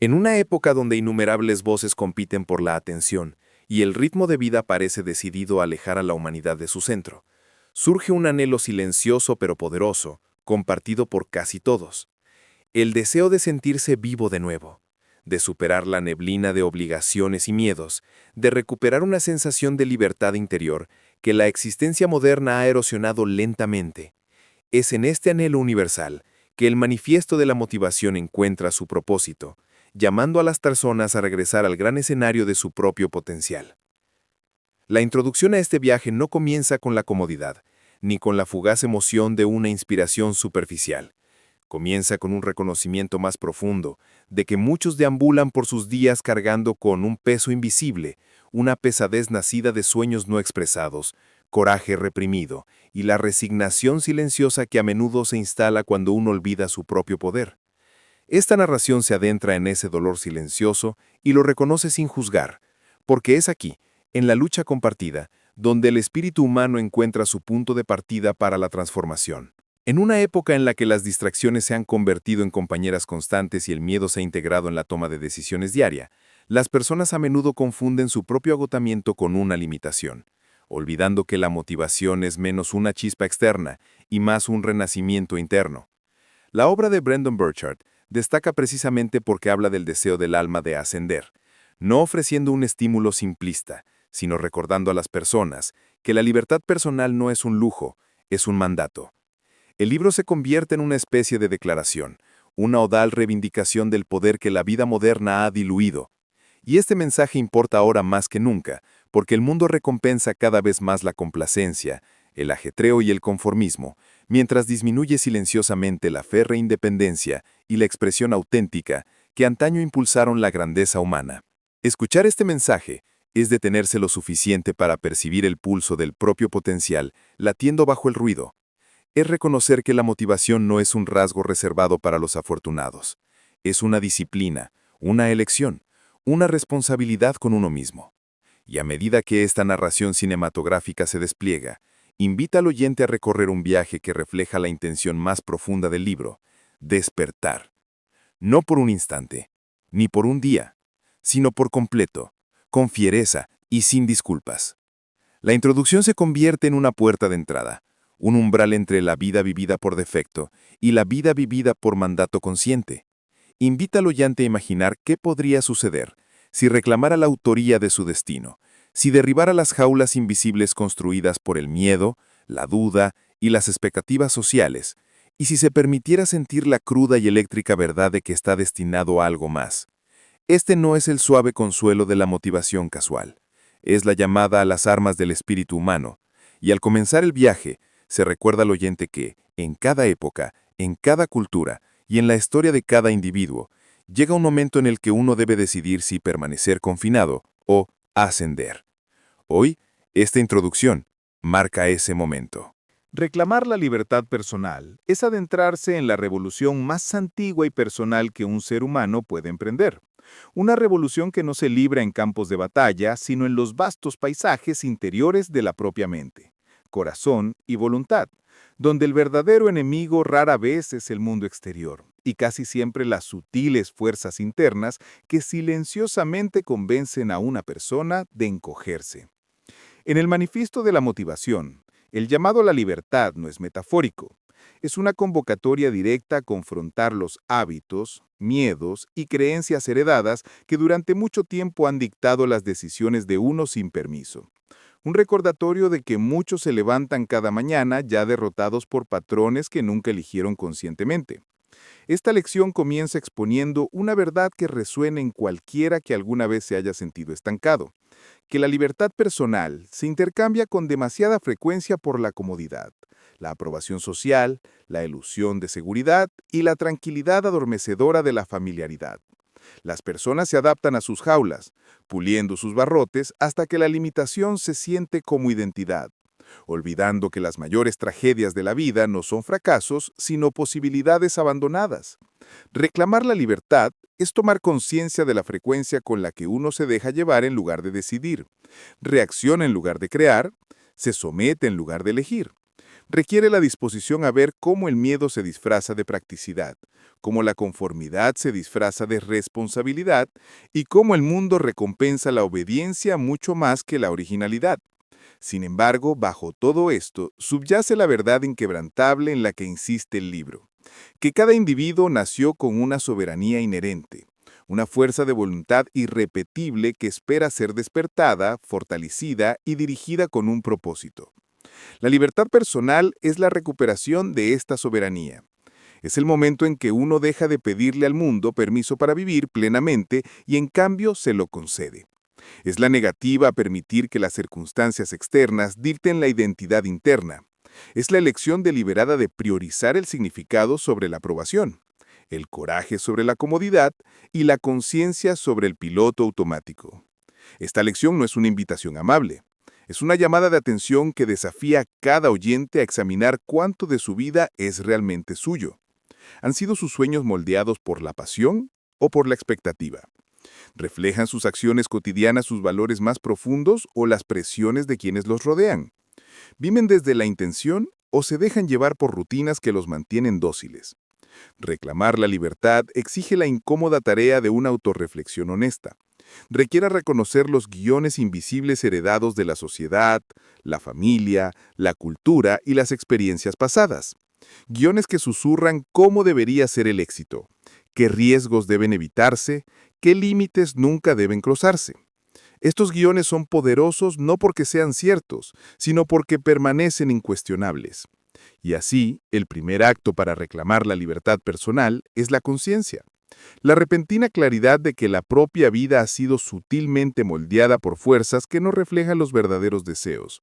En una época donde innumerables voces compiten por la atención y el ritmo de vida parece decidido a alejar a la humanidad de su centro, surge un anhelo silencioso pero poderoso, compartido por casi todos: el deseo de sentirse vivo de nuevo, de superar la neblina de obligaciones y miedos, de recuperar una sensación de libertad interior que la existencia moderna ha erosionado lentamente. Es en este anhelo universal que el manifiesto de la motivación encuentra su propósito, llamando a las personas a regresar al gran escenario de su propio potencial. La introducción a este viaje no comienza con la comodidad, ni con la fugaz emoción de una inspiración superficial. Comienza con un reconocimiento más profundo de que muchos deambulan por sus días cargando con un peso invisible, una pesadez nacida de sueños no expresados, coraje reprimido y la resignación silenciosa que a menudo se instala cuando uno olvida su propio poder. Esta narración se adentra en ese dolor silencioso y lo reconoce sin juzgar, porque es aquí, en la lucha compartida, donde el espíritu humano encuentra su punto de partida para la transformación. En una época en la que las distracciones se han convertido en compañeras constantes y el miedo se ha integrado en la toma de decisiones diaria, las personas a menudo confunden su propio agotamiento con una limitación, olvidando que la motivación es menos una chispa externa y más un renacimiento interno. La obra de Brendon Burchard destaca precisamente porque habla del deseo del alma de ascender, no ofreciendo un estímulo simplista, sino recordando a las personas que la libertad personal no es un lujo, es un mandato. El libro se convierte en una especie de declaración, una odal reivindicación del poder que la vida moderna ha diluido. Y este mensaje importa ahora más que nunca, porque el mundo recompensa cada vez más la complacencia, el ajetreo y el conformismo, mientras disminuye silenciosamente la férrea independencia y la expresión auténtica que antaño impulsaron la grandeza humana. Escuchar este mensaje es detenerse lo suficiente para percibir el pulso del propio potencial latiendo bajo el ruido. Es reconocer que la motivación no es un rasgo reservado para los afortunados. Es una disciplina, una elección, una responsabilidad con uno mismo. Y a medida que esta narración cinematográfica se despliega, invita al oyente a recorrer un viaje que refleja la intención más profunda del libro: despertar. No por un instante, ni por un día, sino por completo, con fiereza y sin disculpas. La introducción se convierte en una puerta de entrada, un umbral entre la vida vivida por defecto y la vida vivida por mandato consciente. Invita al oyente a imaginar qué podría suceder si reclamara la autoría de su destino, si derribara las jaulas invisibles construidas por el miedo, la duda y las expectativas sociales, y si se permitiera sentir la cruda y eléctrica verdad de que está destinado a algo más. Este no es el suave consuelo de la motivación casual, es la llamada a las armas del espíritu humano, y al comenzar el viaje, se recuerda al oyente que, en cada época, en cada cultura y en la historia de cada individuo, llega un momento en el que uno debe decidir si permanecer confinado o ascender. Hoy, esta introducción marca ese momento. Reclamar la libertad personal es adentrarse en la revolución más antigua y personal que un ser humano puede emprender. Una revolución que no se libra en campos de batalla, sino en los vastos paisajes interiores de la propia mente, corazón y voluntad, donde el verdadero enemigo rara vez es el mundo exterior, y casi siempre las sutiles fuerzas internas que silenciosamente convencen a una persona de encogerse. En el manifiesto de la motivación, el llamado a la libertad no es metafórico. Es una convocatoria directa a confrontar los hábitos, miedos y creencias heredadas que durante mucho tiempo han dictado las decisiones de uno sin permiso. Un recordatorio de que muchos se levantan cada mañana ya derrotados por patrones que nunca eligieron conscientemente. Esta lección comienza exponiendo una verdad que resuene en cualquiera que alguna vez se haya sentido estancado: que la libertad personal se intercambia con demasiada frecuencia por la comodidad, la aprobación social, la ilusión de seguridad y la tranquilidad adormecedora de la familiaridad. Las personas se adaptan a sus jaulas, puliendo sus barrotes hasta que la limitación se siente como identidad, olvidando que las mayores tragedias de la vida no son fracasos, sino posibilidades abandonadas. Reclamar la libertad es tomar conciencia de la frecuencia con la que uno se deja llevar en lugar de decidir, reacciona en lugar de crear, se somete en lugar de elegir. Requiere la disposición a ver cómo el miedo se disfraza de practicidad, cómo la conformidad se disfraza de responsabilidad y cómo el mundo recompensa la obediencia mucho más que la originalidad. Sin embargo, bajo todo esto, subyace la verdad inquebrantable en la que insiste el libro, que cada individuo nació con una soberanía inherente, una fuerza de voluntad irrepetible que espera ser despertada, fortalecida y dirigida con un propósito. La libertad personal es la recuperación de esta soberanía. Es el momento en que uno deja de pedirle al mundo permiso para vivir plenamente y en cambio se lo concede. Es la negativa a permitir que las circunstancias externas dicten la identidad interna. Es la elección deliberada de priorizar el significado sobre la aprobación, el coraje sobre la comodidad y la conciencia sobre el piloto automático. Esta lección no es una invitación amable. Es una llamada de atención que desafía a cada oyente a examinar cuánto de su vida es realmente suyo. ¿Han sido sus sueños moldeados por la pasión o por la expectativa? ¿Reflejan sus acciones cotidianas sus valores más profundos o las presiones de quienes los rodean? ¿Viven desde la intención o se dejan llevar por rutinas que los mantienen dóciles? Reclamar la libertad exige la incómoda tarea de una autorreflexión honesta. Requiere reconocer los guiones invisibles heredados de la sociedad, la familia, la cultura y las experiencias pasadas. Guiones que susurran cómo debería ser el éxito, qué riesgos deben evitarse, qué límites nunca deben cruzarse. Estos guiones son poderosos no porque sean ciertos, sino porque permanecen incuestionables. Y así, el primer acto para reclamar la libertad personal es la conciencia. La repentina claridad de que la propia vida ha sido sutilmente moldeada por fuerzas que no reflejan los verdaderos deseos.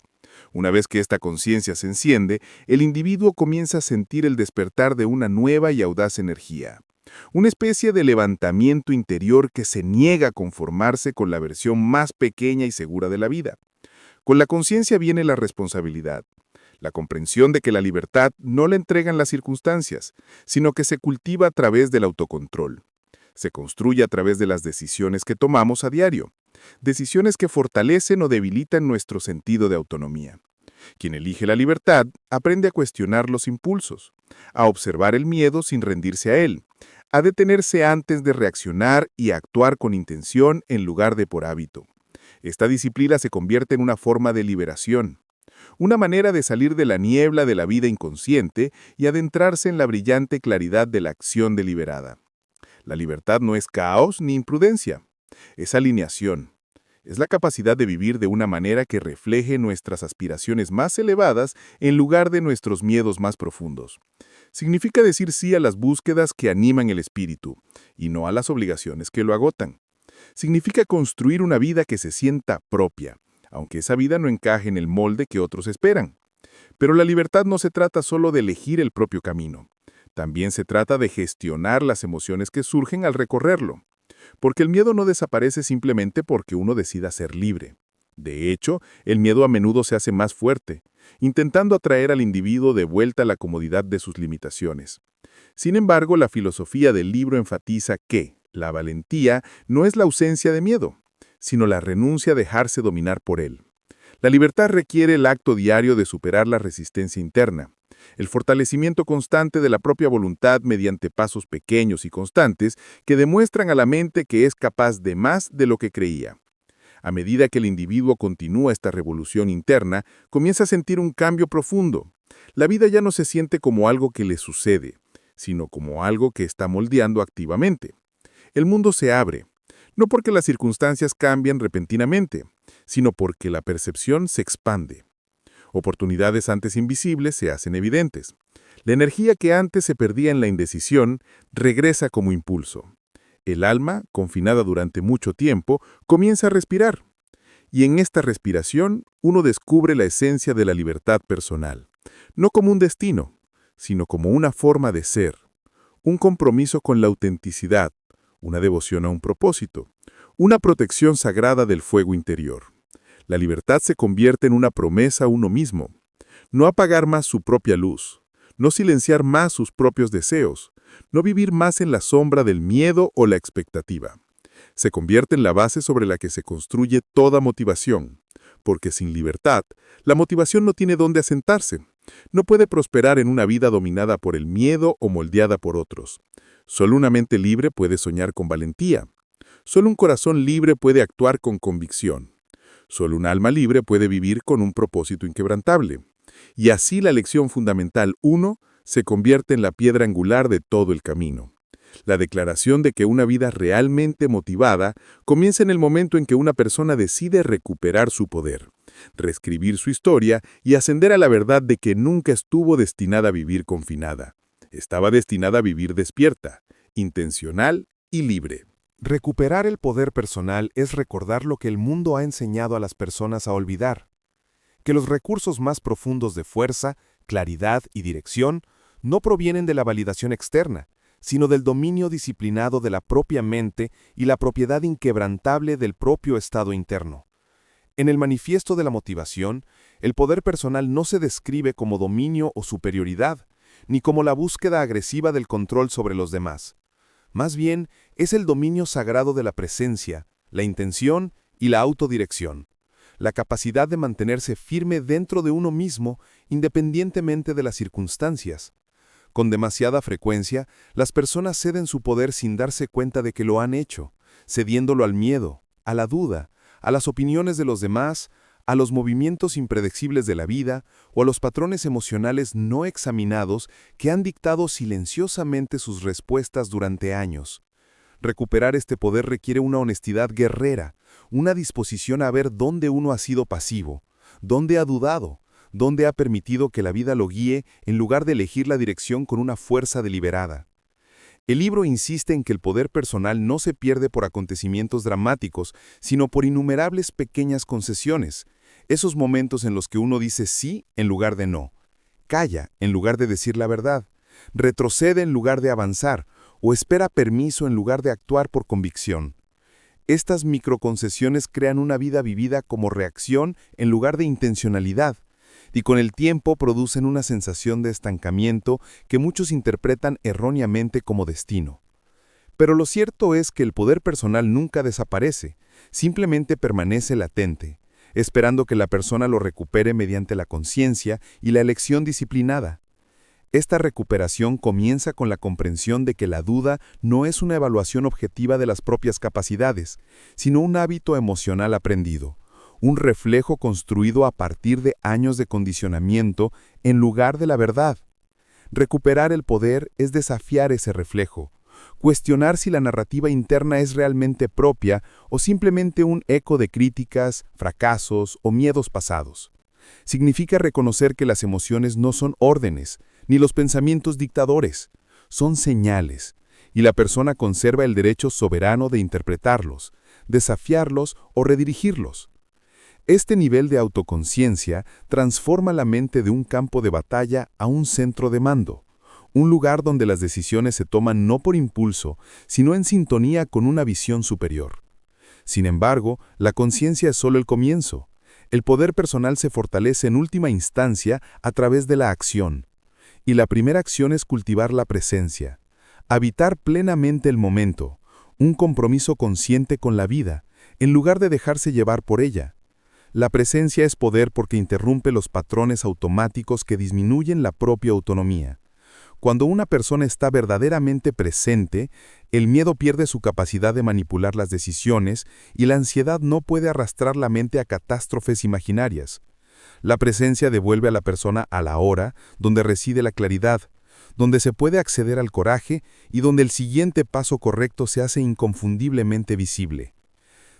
Una vez que esta conciencia se enciende, el individuo comienza a sentir el despertar de una nueva y audaz energía. Una especie de levantamiento interior que se niega a conformarse con la versión más pequeña y segura de la vida. Con la conciencia viene la responsabilidad, la comprensión de que la libertad no la entregan las circunstancias, sino que se cultiva a través del autocontrol. Se construye a través de las decisiones que tomamos a diario, decisiones que fortalecen o debilitan nuestro sentido de autonomía. Quien elige la libertad aprende a cuestionar los impulsos, a observar el miedo sin rendirse a él, a detenerse antes de reaccionar y a actuar con intención en lugar de por hábito. Esta disciplina se convierte en una forma de liberación, una manera de salir de la niebla de la vida inconsciente y adentrarse en la brillante claridad de la acción deliberada. La libertad no es caos ni imprudencia, es alineación. Es la capacidad de vivir de una manera que refleje nuestras aspiraciones más elevadas en lugar de nuestros miedos más profundos. Significa decir sí a las búsquedas que animan el espíritu, y no a las obligaciones que lo agotan. Significa construir una vida que se sienta propia, aunque esa vida no encaje en el molde que otros esperan. Pero la libertad no se trata solo de elegir el propio camino. También se trata de gestionar las emociones que surgen al recorrerlo. Porque el miedo no desaparece simplemente porque uno decida ser libre. De hecho, el miedo a menudo se hace más fuerte, intentando atraer al individuo de vuelta a la comodidad de sus limitaciones. Sin embargo, la filosofía del libro enfatiza que la valentía no es la ausencia de miedo, sino la renuncia a dejarse dominar por él. La libertad requiere el acto diario de superar la resistencia interna, el fortalecimiento constante de la propia voluntad mediante pasos pequeños y constantes que demuestran a la mente que es capaz de más de lo que creía. A medida que el individuo continúa esta revolución interna, comienza a sentir un cambio profundo. La vida ya no se siente como algo que le sucede, sino como algo que está moldeando activamente. El mundo se abre, no porque las circunstancias cambien repentinamente, sino porque la percepción se expande. Oportunidades antes invisibles se hacen evidentes. La energía que antes se perdía en la indecisión regresa como impulso. El alma, confinada durante mucho tiempo, comienza a respirar. Y en esta respiración uno descubre la esencia de la libertad personal, no como un destino, sino como una forma de ser, un compromiso con la autenticidad, una devoción a un propósito, una protección sagrada del fuego interior. La libertad se convierte en una promesa a uno mismo. No apagar más su propia luz, no silenciar más sus propios deseos, no vivir más en la sombra del miedo o la expectativa. Se convierte en la base sobre la que se construye toda motivación, porque sin libertad, la motivación no tiene dónde asentarse, No puede prosperar en una vida dominada por el miedo o moldeada por otros. Solo una mente libre puede soñar con valentía. Solo un corazón libre puede actuar con convicción. Solo un alma libre puede vivir con un propósito inquebrantable. Y así la lección fundamental 1 se convierte en la piedra angular de todo el camino. La declaración de que una vida realmente motivada comienza en el momento en que una persona decide recuperar su poder, reescribir su historia y ascender a la verdad de que nunca estuvo destinada a vivir confinada. Estaba destinada a vivir despierta, intencional y libre. Recuperar el poder personal es recordar lo que el mundo ha enseñado a las personas a olvidar, que los recursos más profundos de fuerza, claridad y dirección no provienen de la validación externa, sino del dominio disciplinado de la propia mente y la propiedad inquebrantable del propio estado interno. En el manifiesto de la motivación, el poder personal no se describe como dominio o superioridad, ni como la búsqueda agresiva del control sobre los demás. Más bien, es el dominio sagrado de la presencia, la intención y la autodirección, la capacidad de mantenerse firme dentro de uno mismo independientemente de las circunstancias. Con demasiada frecuencia, las personas ceden su poder sin darse cuenta de que lo han hecho, cediéndolo al miedo, a la duda, a las opiniones de los demás, a los movimientos impredecibles de la vida o a los patrones emocionales no examinados que han dictado silenciosamente sus respuestas durante años. Recuperar este poder requiere una honestidad guerrera, una disposición a ver dónde uno ha sido pasivo, dónde ha dudado, dónde ha permitido que la vida lo guíe en lugar de elegir la dirección con una fuerza deliberada. El libro insiste en que el poder personal no se pierde por acontecimientos dramáticos, sino por innumerables pequeñas concesiones, esos momentos en los que uno dice sí en lugar de no, calla en lugar de decir la verdad, retrocede en lugar de avanzar, o espera permiso en lugar de actuar por convicción. Estas microconcesiones crean una vida vivida como reacción en lugar de intencionalidad, y con el tiempo producen una sensación de estancamiento que muchos interpretan erróneamente como destino. Pero lo cierto es que el poder personal nunca desaparece, simplemente permanece latente, esperando que la persona lo recupere mediante la conciencia y la elección disciplinada. Esta recuperación comienza con la comprensión de que la duda no es una evaluación objetiva de las propias capacidades, sino un hábito emocional aprendido, un reflejo construido a partir de años de condicionamiento en lugar de la verdad. Recuperar el poder es desafiar ese reflejo, cuestionar si la narrativa interna es realmente propia o simplemente un eco de críticas, fracasos o miedos pasados. Significa reconocer que las emociones no son órdenes, ni los pensamientos dictadores, son señales, y la persona conserva el derecho soberano de interpretarlos, desafiarlos o redirigirlos. Este nivel de autoconciencia transforma la mente de un campo de batalla a un centro de mando, un lugar donde las decisiones se toman no por impulso, sino en sintonía con una visión superior. Sin embargo, la conciencia es solo el comienzo. El poder personal se fortalece en última instancia a través de la acción. Y la primera acción es cultivar la presencia, habitar plenamente el momento, un compromiso consciente con la vida, en lugar de dejarse llevar por ella. La presencia es poder porque interrumpe los patrones automáticos que disminuyen la propia autonomía. Cuando una persona está verdaderamente presente, el miedo pierde su capacidad de manipular las decisiones y la ansiedad no puede arrastrar la mente a catástrofes imaginarias. La presencia devuelve a la persona a la hora, donde reside la claridad, donde se puede acceder al coraje y donde el siguiente paso correcto se hace inconfundiblemente visible.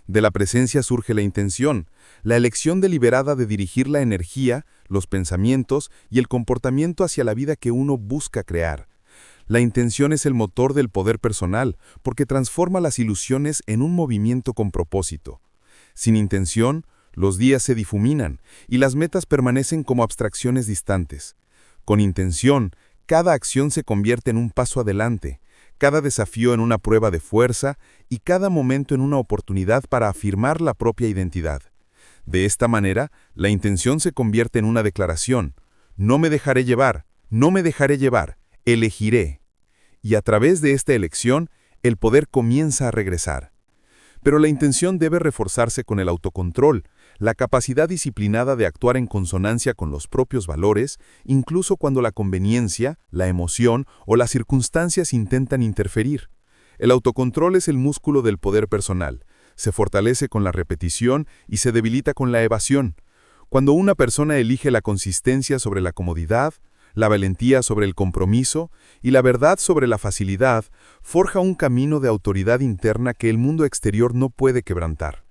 De la presencia surge la intención, la elección deliberada de dirigir la energía, los pensamientos y el comportamiento hacia la vida que uno busca crear. La intención es el motor del poder personal, porque transforma las ilusiones en un movimiento con propósito. Sin intención, los días se difuminan y las metas permanecen como abstracciones distantes. Con intención, cada acción se convierte en un paso adelante, cada desafío en una prueba de fuerza y cada momento en una oportunidad para afirmar la propia identidad. De esta manera, la intención se convierte en una declaración: no me dejaré llevar, no me dejaré llevar, elegiré. Y a través de esta elección, el poder comienza a regresar. Pero la intención debe reforzarse con el autocontrol, la capacidad disciplinada de actuar en consonancia con los propios valores, incluso cuando la conveniencia, la emoción o las circunstancias intentan interferir. El autocontrol es el músculo del poder personal. Se fortalece con la repetición y se debilita con la evasión. Cuando una persona elige la consistencia sobre la comodidad, la valentía sobre el compromiso y la verdad sobre la facilidad, forja un camino de autoridad interna que el mundo exterior no puede quebrantar.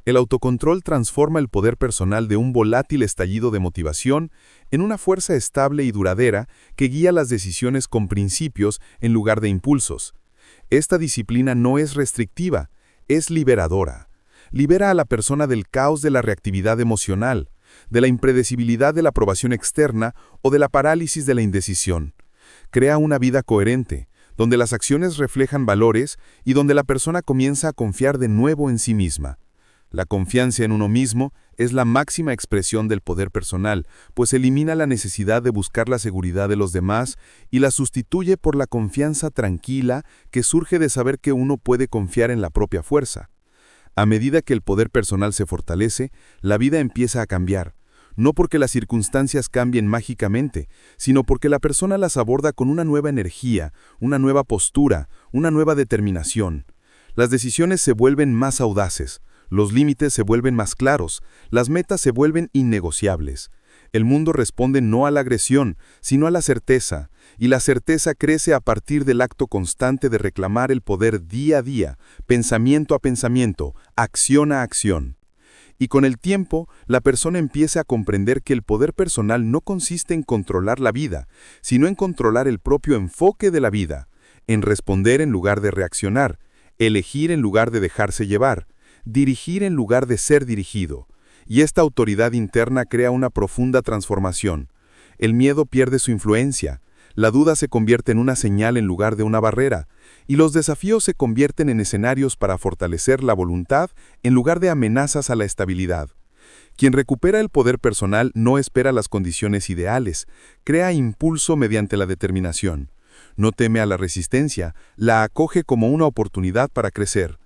El autocontrol transforma el poder personal de un volátil estallido de motivación en una fuerza estable y duradera que guía las decisiones con principios en lugar de impulsos. Esta disciplina no es restrictiva, es liberadora. Libera a la persona del caos de la reactividad emocional, de la impredecibilidad de la aprobación externa o de la parálisis de la indecisión. Crea una vida coherente, donde las acciones reflejan valores y donde la persona comienza a confiar de nuevo en sí misma. La confianza en uno mismo es la máxima expresión del poder personal, pues elimina la necesidad de buscar la seguridad de los demás y la sustituye por la confianza tranquila que surge de saber que uno puede confiar en la propia fuerza. A medida que el poder personal se fortalece, la vida empieza a cambiar, no porque las circunstancias cambien mágicamente, sino porque la persona las aborda con una nueva energía, una nueva postura, una nueva determinación. Las decisiones se vuelven más audaces, los límites se vuelven más claros, las metas se vuelven innegociables. El mundo responde no a la agresión, sino a la certeza, y la certeza crece a partir del acto constante de reclamar el poder día a día, pensamiento a pensamiento, acción a acción. Y con el tiempo, la persona empieza a comprender que el poder personal no consiste en controlar la vida, sino en controlar el propio enfoque de la vida, en responder en lugar de reaccionar, elegir en lugar de dejarse llevar, dirigir en lugar de ser dirigido. Y esta autoridad interna crea una profunda transformación. El miedo pierde su influencia, la duda se convierte en una señal en lugar de una barrera, y los desafíos se convierten en escenarios para fortalecer la voluntad en lugar de amenazas a la estabilidad. Quien recupera el poder personal no espera las condiciones ideales, crea impulso mediante la determinación. No teme a la resistencia, la acoge como una oportunidad para crecer.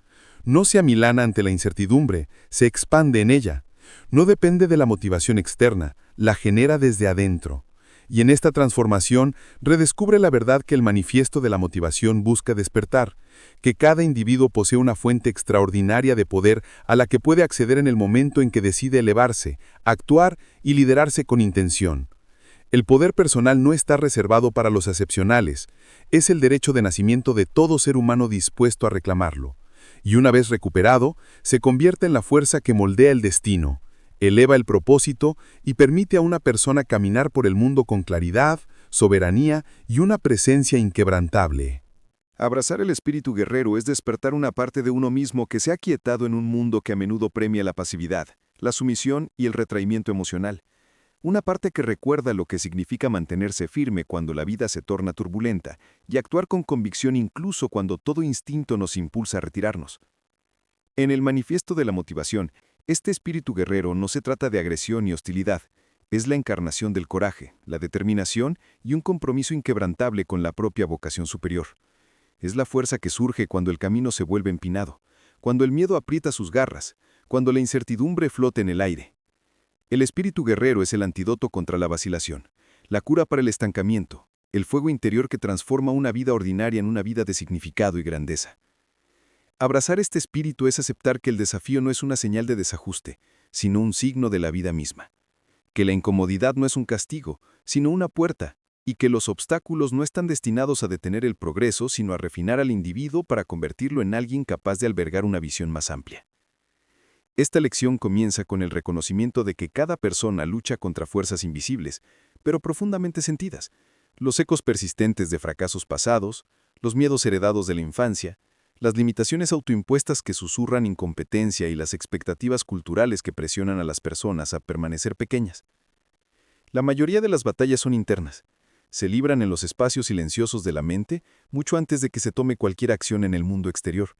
No se amilana ante la incertidumbre, se expande en ella. No depende de la motivación externa, la genera desde adentro. Y en esta transformación redescubre la verdad que el manifiesto de la motivación busca despertar, que cada individuo posee una fuente extraordinaria de poder a la que puede acceder en el momento en que decide elevarse, actuar y liderarse con intención. El poder personal no está reservado para los excepcionales, es el derecho de nacimiento de todo ser humano dispuesto a reclamarlo. Y una vez recuperado, se convierte en la fuerza que moldea el destino, eleva el propósito y permite a una persona caminar por el mundo con claridad, soberanía y una presencia inquebrantable. Abrazar el espíritu guerrero es despertar una parte de uno mismo que se ha quietado en un mundo que a menudo premia la pasividad, la sumisión y el retraimiento emocional. Una parte que recuerda lo que significa mantenerse firme cuando la vida se torna turbulenta y actuar con convicción incluso cuando todo instinto nos impulsa a retirarnos. En el manifiesto de la motivación, este espíritu guerrero no se trata de agresión y hostilidad, es la encarnación del coraje, la determinación y un compromiso inquebrantable con la propia vocación superior. Es la fuerza que surge cuando el camino se vuelve empinado, cuando el miedo aprieta sus garras, cuando la incertidumbre flota en el aire. El espíritu guerrero es el antídoto contra la vacilación, la cura para el estancamiento, el fuego interior que transforma una vida ordinaria en una vida de significado y grandeza. Abrazar este espíritu es aceptar que el desafío no es una señal de desajuste, sino un signo de la vida misma. Que la incomodidad no es un castigo, sino una puerta, y que los obstáculos no están destinados a detener el progreso, sino a refinar al individuo para convertirlo en alguien capaz de albergar una visión más amplia. Esta lección comienza con el reconocimiento de que cada persona lucha contra fuerzas invisibles, pero profundamente sentidas, los ecos persistentes de fracasos pasados, los miedos heredados de la infancia, las limitaciones autoimpuestas que susurran incompetencia y las expectativas culturales que presionan a las personas a permanecer pequeñas. La mayoría de las batallas son internas. Se libran en los espacios silenciosos de la mente mucho antes de que se tome cualquier acción en el mundo exterior.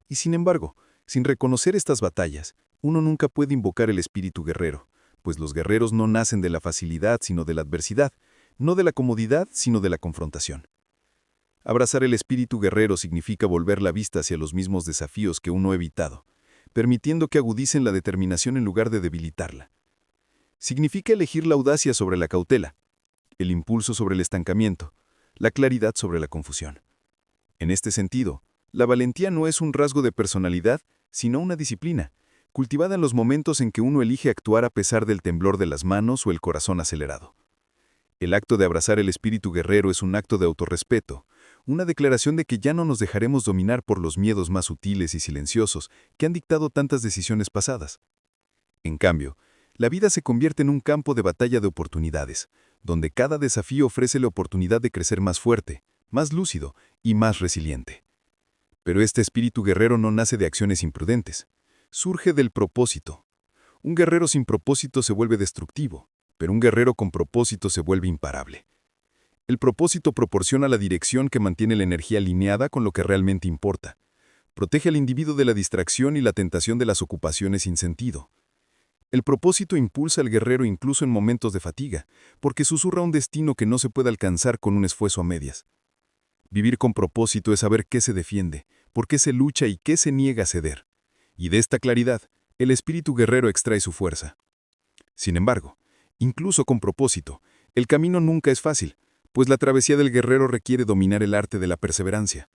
Y sin embargo, sin reconocer estas batallas, uno nunca puede invocar el espíritu guerrero, pues los guerreros no nacen de la facilidad sino de la adversidad, no de la comodidad sino de la confrontación. Abrazar el espíritu guerrero significa volver la vista hacia los mismos desafíos que uno ha evitado, permitiendo que agudicen la determinación en lugar de debilitarla. Significa elegir la audacia sobre la cautela, el impulso sobre el estancamiento, la claridad sobre la confusión. En este sentido, la valentía no es un rasgo de personalidad, sino una disciplina, cultivada en los momentos en que uno elige actuar a pesar del temblor de las manos o el corazón acelerado. El acto de abrazar el espíritu guerrero es un acto de autorrespeto, una declaración de que ya no nos dejaremos dominar por los miedos más sutiles y silenciosos que han dictado tantas decisiones pasadas. En cambio, la vida se convierte en un campo de batalla de oportunidades, donde cada desafío ofrece la oportunidad de crecer más fuerte, más lúcido y más resiliente. Pero este espíritu guerrero no nace de acciones imprudentes. Surge del propósito. Un guerrero sin propósito se vuelve destructivo, pero un guerrero con propósito se vuelve imparable. El propósito proporciona la dirección que mantiene la energía alineada con lo que realmente importa. Protege al individuo de la distracción y la tentación de las ocupaciones sin sentido. El propósito impulsa al guerrero incluso en momentos de fatiga, porque susurra un destino que no se puede alcanzar con un esfuerzo a medias. Vivir con propósito es saber qué se defiende, por qué se lucha y qué se niega a ceder. Y de esta claridad, el espíritu guerrero extrae su fuerza. Sin embargo, incluso con propósito, el camino nunca es fácil, pues la travesía del guerrero requiere dominar el arte de la perseverancia.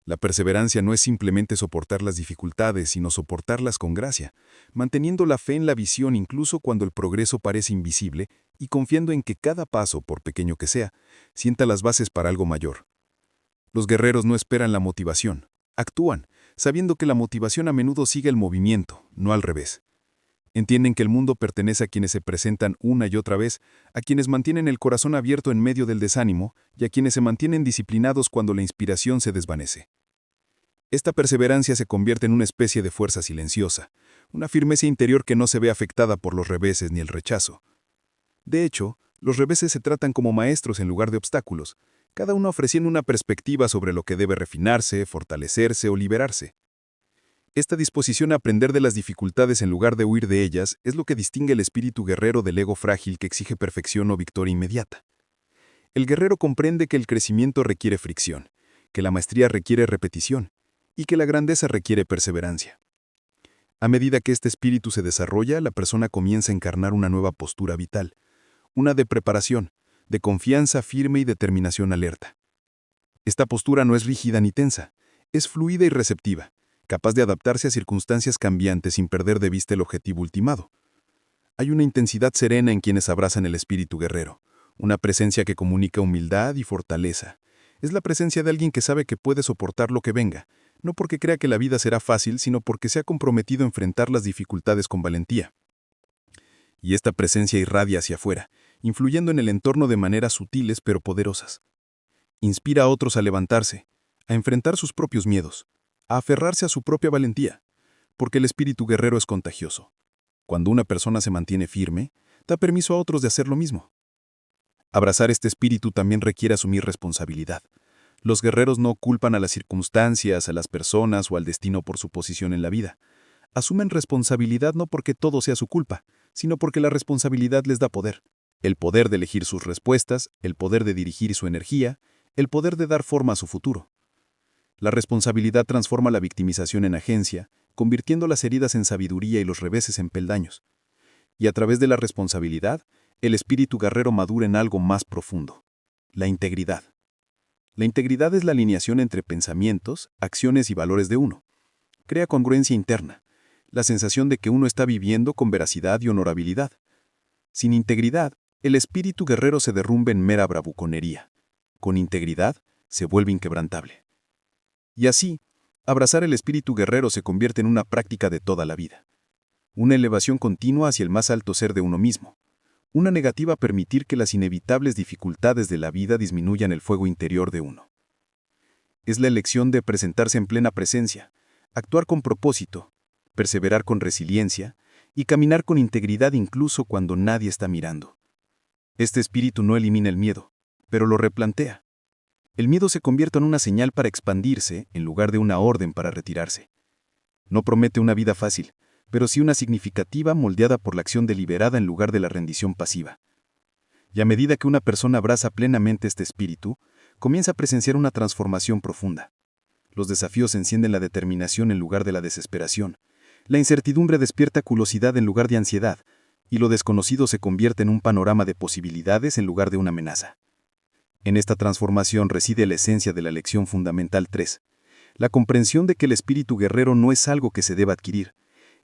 La perseverancia no es simplemente soportar las dificultades, sino soportarlas con gracia, manteniendo la fe en la visión incluso cuando el progreso parece invisible y confiando en que cada paso, por pequeño que sea, sienta las bases para algo mayor. Los guerreros no esperan la motivación, actúan, sabiendo que la motivación a menudo sigue el movimiento, no al revés. Entienden que el mundo pertenece a quienes se presentan una y otra vez, a quienes mantienen el corazón abierto en medio del desánimo y a quienes se mantienen disciplinados cuando la inspiración se desvanece. Esta perseverancia se convierte en una especie de fuerza silenciosa, una firmeza interior que no se ve afectada por los reveses ni el rechazo. De hecho, los reveses se tratan como maestros en lugar de obstáculos, cada uno ofreciendo una perspectiva sobre lo que debe refinarse, fortalecerse o liberarse. Esta disposición a aprender de las dificultades en lugar de huir de ellas es lo que distingue el espíritu guerrero del ego frágil que exige perfección o victoria inmediata. El guerrero comprende que el crecimiento requiere fricción, que la maestría requiere repetición y que la grandeza requiere perseverancia. A medida que este espíritu se desarrolla, la persona comienza a encarnar una nueva postura vital, una de preparación, de confianza firme y determinación alerta. Esta postura no es rígida ni tensa, es fluida y receptiva, capaz de adaptarse a circunstancias cambiantes sin perder de vista el objetivo ultimado. Hay una intensidad serena en quienes abrazan el espíritu guerrero, una presencia que comunica humildad y fortaleza. Es la presencia de alguien que sabe que puede soportar lo que venga, no porque crea que la vida será fácil, sino porque se ha comprometido a enfrentar las dificultades con valentía. Y esta presencia irradia hacia afuera, influyendo en el entorno de maneras sutiles pero poderosas. Inspira a otros a levantarse, a enfrentar sus propios miedos, a aferrarse a su propia valentía, porque el espíritu guerrero es contagioso. Cuando una persona se mantiene firme, da permiso a otros de hacer lo mismo. Abrazar este espíritu también requiere asumir responsabilidad. Los guerreros no culpan a las circunstancias, a las personas o al destino por su posición en la vida. Asumen responsabilidad no porque todo sea su culpa, sino porque la responsabilidad les da poder. El poder de elegir sus respuestas, el poder de dirigir su energía, el poder de dar forma a su futuro. La responsabilidad transforma la victimización en agencia, convirtiendo las heridas en sabiduría y los reveses en peldaños. Y a través de la responsabilidad, el espíritu guerrero madura en algo más profundo: la integridad. La integridad es la alineación entre pensamientos, acciones y valores de uno. Crea congruencia interna, la sensación de que uno está viviendo con veracidad y honorabilidad. Sin integridad, el espíritu guerrero se derrumba en mera bravuconería. Con integridad, se vuelve inquebrantable. Y así, abrazar el espíritu guerrero se convierte en una práctica de toda la vida. Una elevación continua hacia el más alto ser de uno mismo. Una negativa a permitir que las inevitables dificultades de la vida disminuyan el fuego interior de uno. Es la elección de presentarse en plena presencia, actuar con propósito, perseverar con resiliencia y caminar con integridad incluso cuando nadie está mirando. Este espíritu no elimina el miedo, pero lo replantea. El miedo se convierte en una señal para expandirse en lugar de una orden para retirarse. No promete una vida fácil, pero sí una significativa moldeada por la acción deliberada en lugar de la rendición pasiva. Y a medida que una persona abraza plenamente este espíritu, comienza a presenciar una transformación profunda. Los desafíos encienden la determinación en lugar de la desesperación. La incertidumbre despierta curiosidad en lugar de ansiedad, y lo desconocido se convierte en un panorama de posibilidades en lugar de una amenaza. En esta transformación reside la esencia de la lección fundamental 3, la comprensión de que el espíritu guerrero no es algo que se deba adquirir,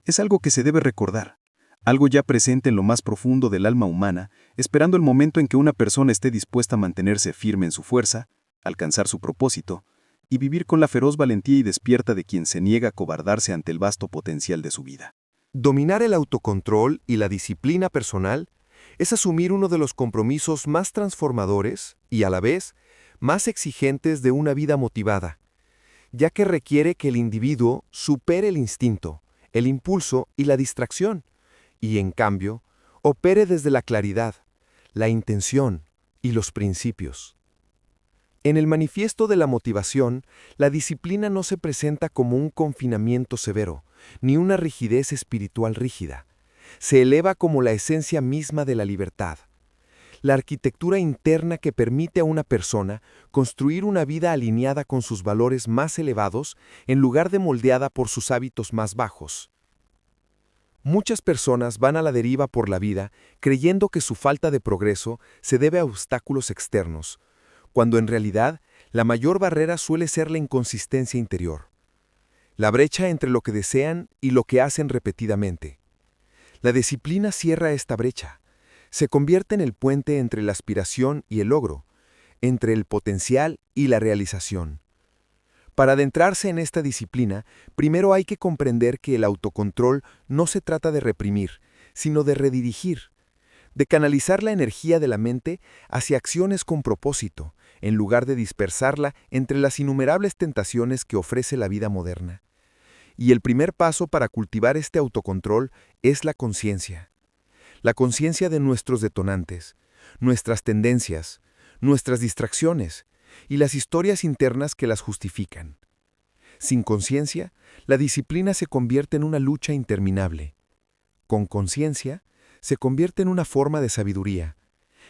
es algo que se debe recordar, algo ya presente en lo más profundo del alma humana, esperando el momento en que una persona esté dispuesta a mantenerse firme en su fuerza, alcanzar su propósito, y vivir con la feroz valentía y despierta de quien se niega a cobardarse ante el vasto potencial de su vida. Dominar el autocontrol y la disciplina personal es asumir uno de los compromisos más transformadores y, a la vez, más exigentes de una vida motivada, ya que requiere que el individuo supere el instinto, el impulso y la distracción, y, en cambio, opere desde la claridad, la intención y los principios. En el manifiesto de la motivación, la disciplina no se presenta como un confinamiento severo, ni una rigidez espiritual rígida. Se eleva como la esencia misma de la libertad. La arquitectura interna que permite a una persona construir una vida alineada con sus valores más elevados en lugar de moldeada por sus hábitos más bajos. Muchas personas van a la deriva por la vida creyendo que su falta de progreso se debe a obstáculos externos, cuando en realidad la mayor barrera suele ser la inconsistencia interior, la brecha entre lo que desean y lo que hacen repetidamente. La disciplina cierra esta brecha, se convierte en el puente entre la aspiración y el logro, entre el potencial y la realización. Para adentrarse en esta disciplina, primero hay que comprender que el autocontrol no se trata de reprimir, sino de redirigir, de canalizar la energía de la mente hacia acciones con propósito, en lugar de dispersarla entre las innumerables tentaciones que ofrece la vida moderna. Y el primer paso para cultivar este autocontrol es la conciencia. La conciencia de nuestros detonantes, nuestras tendencias, nuestras distracciones y las historias internas que las justifican. Sin conciencia, la disciplina se convierte en una lucha interminable. Con conciencia, se convierte en una forma de sabiduría,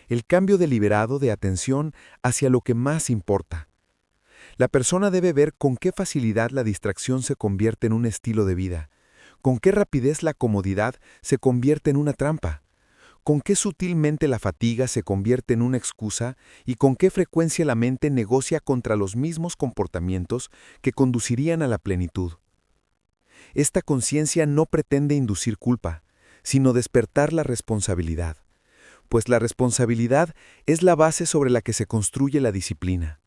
el cambio deliberado de atención hacia lo que más importa. La persona debe ver con qué facilidad la distracción se convierte en un estilo de vida, con qué rapidez la comodidad se convierte en una trampa, con qué sutilmente la fatiga se convierte en una excusa y con qué frecuencia la mente negocia contra los mismos comportamientos que conducirían a la plenitud. Esta conciencia no pretende inducir culpa, sino despertar la responsabilidad, pues la responsabilidad es la base sobre la que se construye la disciplina.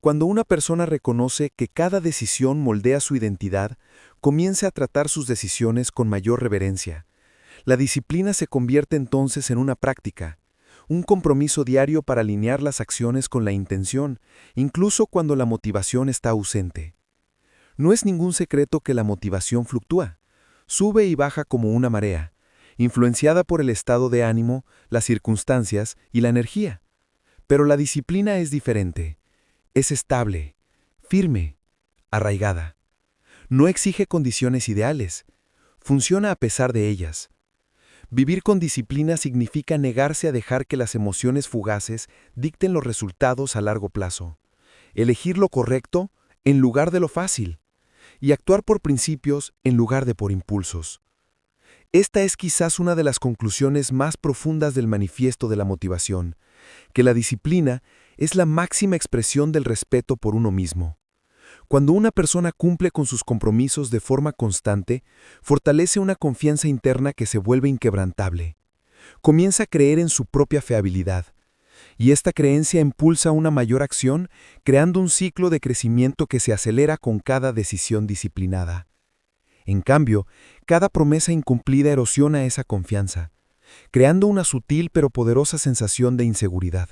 Cuando una persona reconoce que cada decisión moldea su identidad, comienza a tratar sus decisiones con mayor reverencia. La disciplina se convierte entonces en una práctica, un compromiso diario para alinear las acciones con la intención, incluso cuando la motivación está ausente. No es ningún secreto que la motivación fluctúa, sube y baja como una marea, influenciada por el estado de ánimo, las circunstancias y la energía. Pero la disciplina es diferente. Es estable, firme, arraigada. No exige condiciones ideales, funciona a pesar de ellas. Vivir con disciplina significa negarse a dejar que las emociones fugaces dicten los resultados a largo plazo, elegir lo correcto en lugar de lo fácil, y actuar por principios en lugar de por impulsos. Esta es quizás una de las conclusiones más profundas del manifiesto de la motivación, que la disciplina es la máxima expresión del respeto por uno mismo. Cuando una persona cumple con sus compromisos de forma constante, fortalece una confianza interna que se vuelve inquebrantable. Comienza a creer en su propia fiabilidad, y esta creencia impulsa una mayor acción, creando un ciclo de crecimiento que se acelera con cada decisión disciplinada. En cambio, cada promesa incumplida erosiona esa confianza, creando una sutil pero poderosa sensación de inseguridad.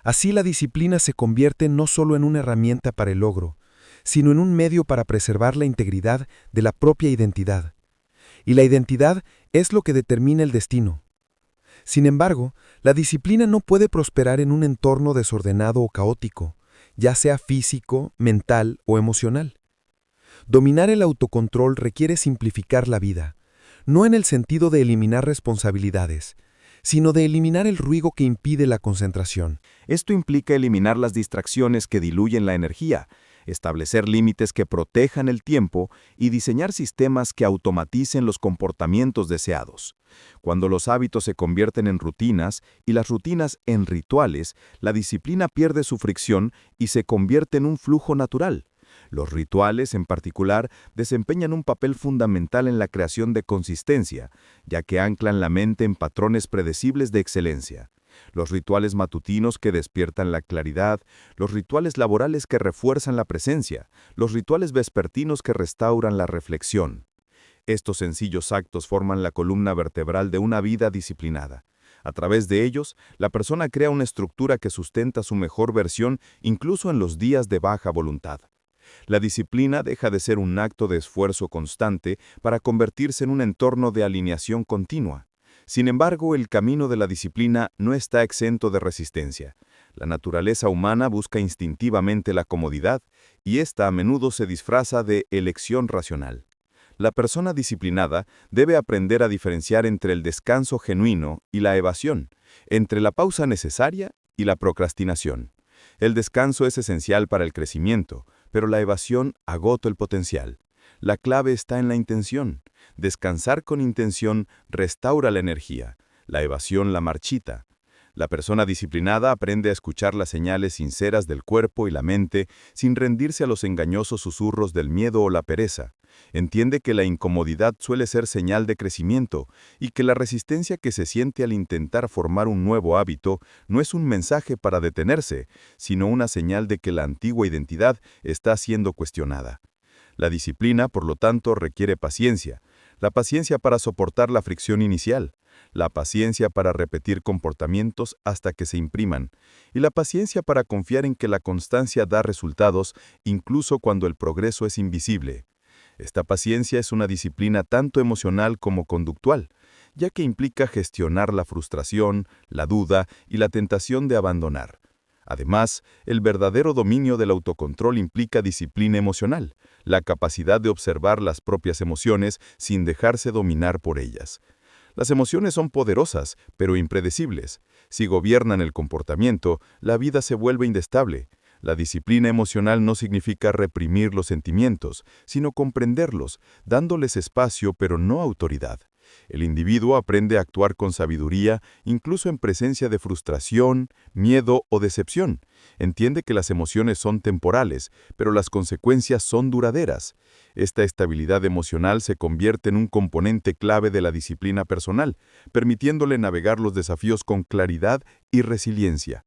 Así la disciplina se convierte no solo en una herramienta para el logro, sino en un medio para preservar la integridad de la propia identidad. Y la identidad es lo que determina el destino. Sin embargo, la disciplina no puede prosperar en un entorno desordenado o caótico, ya sea físico, mental o emocional. Dominar el autocontrol requiere simplificar la vida, no en el sentido de eliminar responsabilidades, sino de eliminar el ruido que impide la concentración. Esto implica eliminar las distracciones que diluyen la energía, establecer límites que protejan el tiempo y diseñar sistemas que automaticen los comportamientos deseados. Cuando los hábitos se convierten en rutinas y las rutinas en rituales, la disciplina pierde su fricción y se convierte en un flujo natural. Los rituales, en particular, desempeñan un papel fundamental en la creación de consistencia, ya que anclan la mente en patrones predecibles de excelencia. Los rituales matutinos que despiertan la claridad, los rituales laborales que refuerzan la presencia, los rituales vespertinos que restauran la reflexión. Estos sencillos actos forman la columna vertebral de una vida disciplinada. A través de ellos, la persona crea una estructura que sustenta su mejor versión incluso en los días de baja voluntad. La disciplina deja de ser un acto de esfuerzo constante para convertirse en un entorno de alineación continua. Sin embargo, el camino de la disciplina no está exento de resistencia. La naturaleza humana busca instintivamente la comodidad y esta a menudo se disfraza de elección racional. La persona disciplinada debe aprender a diferenciar entre el descanso genuino y la evasión, entre la pausa necesaria y la procrastinación. El descanso es esencial para el crecimiento, pero la evasión agota el potencial. La clave está en la intención. Descansar con intención restaura la energía, la evasión la marchita. La persona disciplinada aprende a escuchar las señales sinceras del cuerpo y la mente sin rendirse a los engañosos susurros del miedo o la pereza. Entiende que la incomodidad suele ser señal de crecimiento y que la resistencia que se siente al intentar formar un nuevo hábito no es un mensaje para detenerse, sino una señal de que la antigua identidad está siendo cuestionada. La disciplina, por lo tanto, requiere paciencia. La paciencia para soportar la fricción inicial, la paciencia para repetir comportamientos hasta que se impriman, y la paciencia para confiar en que la constancia da resultados incluso cuando el progreso es invisible. Esta paciencia es una disciplina tanto emocional como conductual, ya que implica gestionar la frustración, la duda y la tentación de abandonar. Además, el verdadero dominio del autocontrol implica disciplina emocional, la capacidad de observar las propias emociones sin dejarse dominar por ellas. Las emociones son poderosas, pero impredecibles. Si gobiernan el comportamiento, la vida se vuelve inestable. La disciplina emocional no significa reprimir los sentimientos, sino comprenderlos, dándoles espacio pero no autoridad. El individuo aprende a actuar con sabiduría, incluso en presencia de frustración, miedo o decepción. Entiende que las emociones son temporales, pero las consecuencias son duraderas. Esta estabilidad emocional se convierte en un componente clave de la disciplina personal, permitiéndole navegar los desafíos con claridad y resiliencia.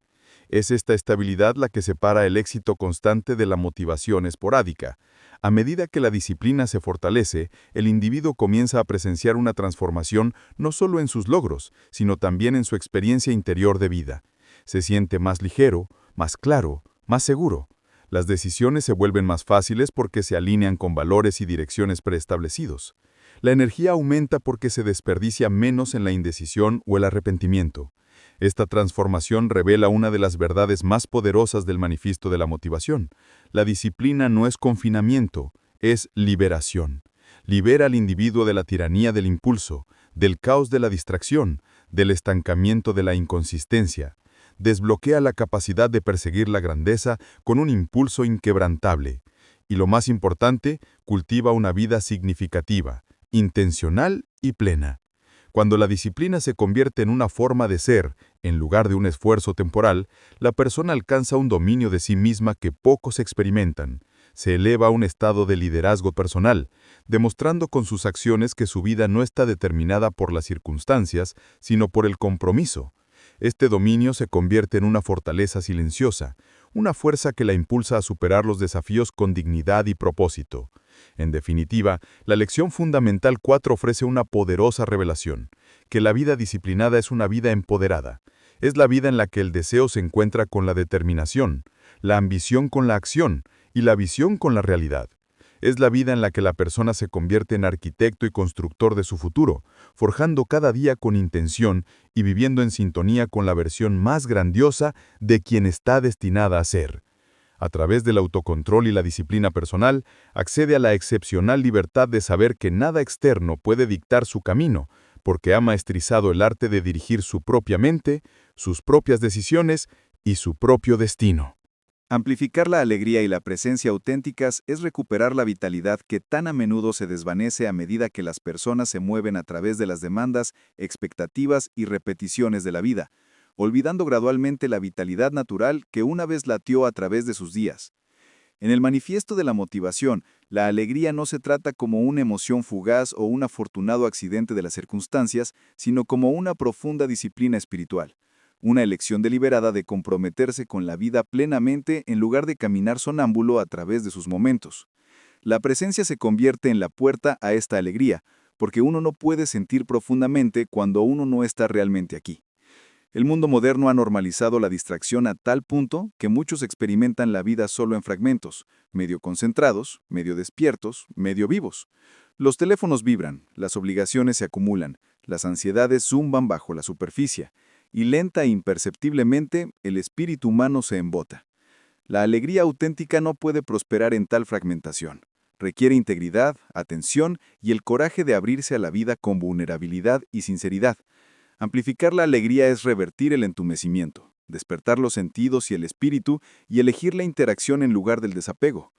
Es esta estabilidad la que separa el éxito constante de la motivación esporádica. A medida que la disciplina se fortalece, el individuo comienza a presenciar una transformación no solo en sus logros, sino también en su experiencia interior de vida. Se siente más ligero, más claro, más seguro. Las decisiones se vuelven más fáciles porque se alinean con valores y direcciones preestablecidos. La energía aumenta porque se desperdicia menos en la indecisión o el arrepentimiento. Esta transformación revela una de las verdades más poderosas del manifiesto de la motivación. La disciplina no es confinamiento, es liberación. Libera al individuo de la tiranía del impulso, del caos de la distracción, del estancamiento de la inconsistencia. Desbloquea la capacidad de perseguir la grandeza con un impulso inquebrantable. Y lo más importante, cultiva una vida significativa, intencional y plena. Cuando la disciplina se convierte en una forma de ser, en lugar de un esfuerzo temporal, la persona alcanza un dominio de sí misma que pocos experimentan. Se eleva a un estado de liderazgo personal, demostrando con sus acciones que su vida no está determinada por las circunstancias, sino por el compromiso. Este dominio se convierte en una fortaleza silenciosa, una fuerza que la impulsa a superar los desafíos con dignidad y propósito. En definitiva, la lección fundamental 4 ofrece una poderosa revelación, que la vida disciplinada es una vida empoderada. Es la vida en la que el deseo se encuentra con la determinación, la ambición con la acción y la visión con la realidad. Es la vida en la que la persona se convierte en arquitecto y constructor de su futuro, forjando cada día con intención y viviendo en sintonía con la versión más grandiosa de quien está destinada a ser. A través del autocontrol y la disciplina personal, accede a la excepcional libertad de saber que nada externo puede dictar su camino, porque ha maestrizado el arte de dirigir su propia mente, sus propias decisiones y su propio destino. Amplificar la alegría y la presencia auténticas es recuperar la vitalidad que tan a menudo se desvanece a medida que las personas se mueven a través de las demandas, expectativas y repeticiones de la vida, olvidando gradualmente la vitalidad natural que una vez latió a través de sus días. En el manifiesto de la motivación, la alegría no se trata como una emoción fugaz o un afortunado accidente de las circunstancias, sino como una profunda disciplina espiritual. Una elección deliberada de comprometerse con la vida plenamente en lugar de caminar sonámbulo a través de sus momentos. La presencia se convierte en la puerta a esta alegría, porque uno no puede sentir profundamente cuando uno no está realmente aquí. El mundo moderno ha normalizado la distracción a tal punto que muchos experimentan la vida solo en fragmentos, medio concentrados, medio despiertos, medio vivos. Los teléfonos vibran, las obligaciones se acumulan, las ansiedades zumban bajo la superficie, y lenta e imperceptiblemente el espíritu humano se embota. La alegría auténtica no puede prosperar en tal fragmentación. Requiere integridad, atención y el coraje de abrirse a la vida con vulnerabilidad y sinceridad. Amplificar la alegría es revertir el entumecimiento, despertar los sentidos y el espíritu y elegir la interacción en lugar del desapego.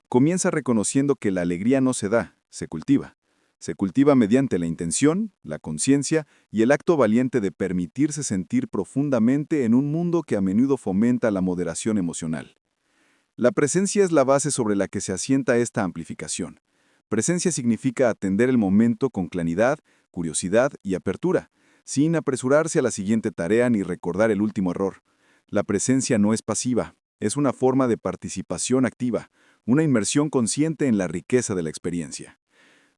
Comienza reconociendo que la alegría no se da, se cultiva. Se cultiva mediante la intención, la conciencia y el acto valiente de permitirse sentir profundamente en un mundo que a menudo fomenta la moderación emocional. La presencia es la base sobre la que se asienta esta amplificación. Presencia significa atender el momento con claridad, curiosidad y apertura, sin apresurarse a la siguiente tarea ni recordar el último error. La presencia no es pasiva, es una forma de participación activa, una inmersión consciente en la riqueza de la experiencia.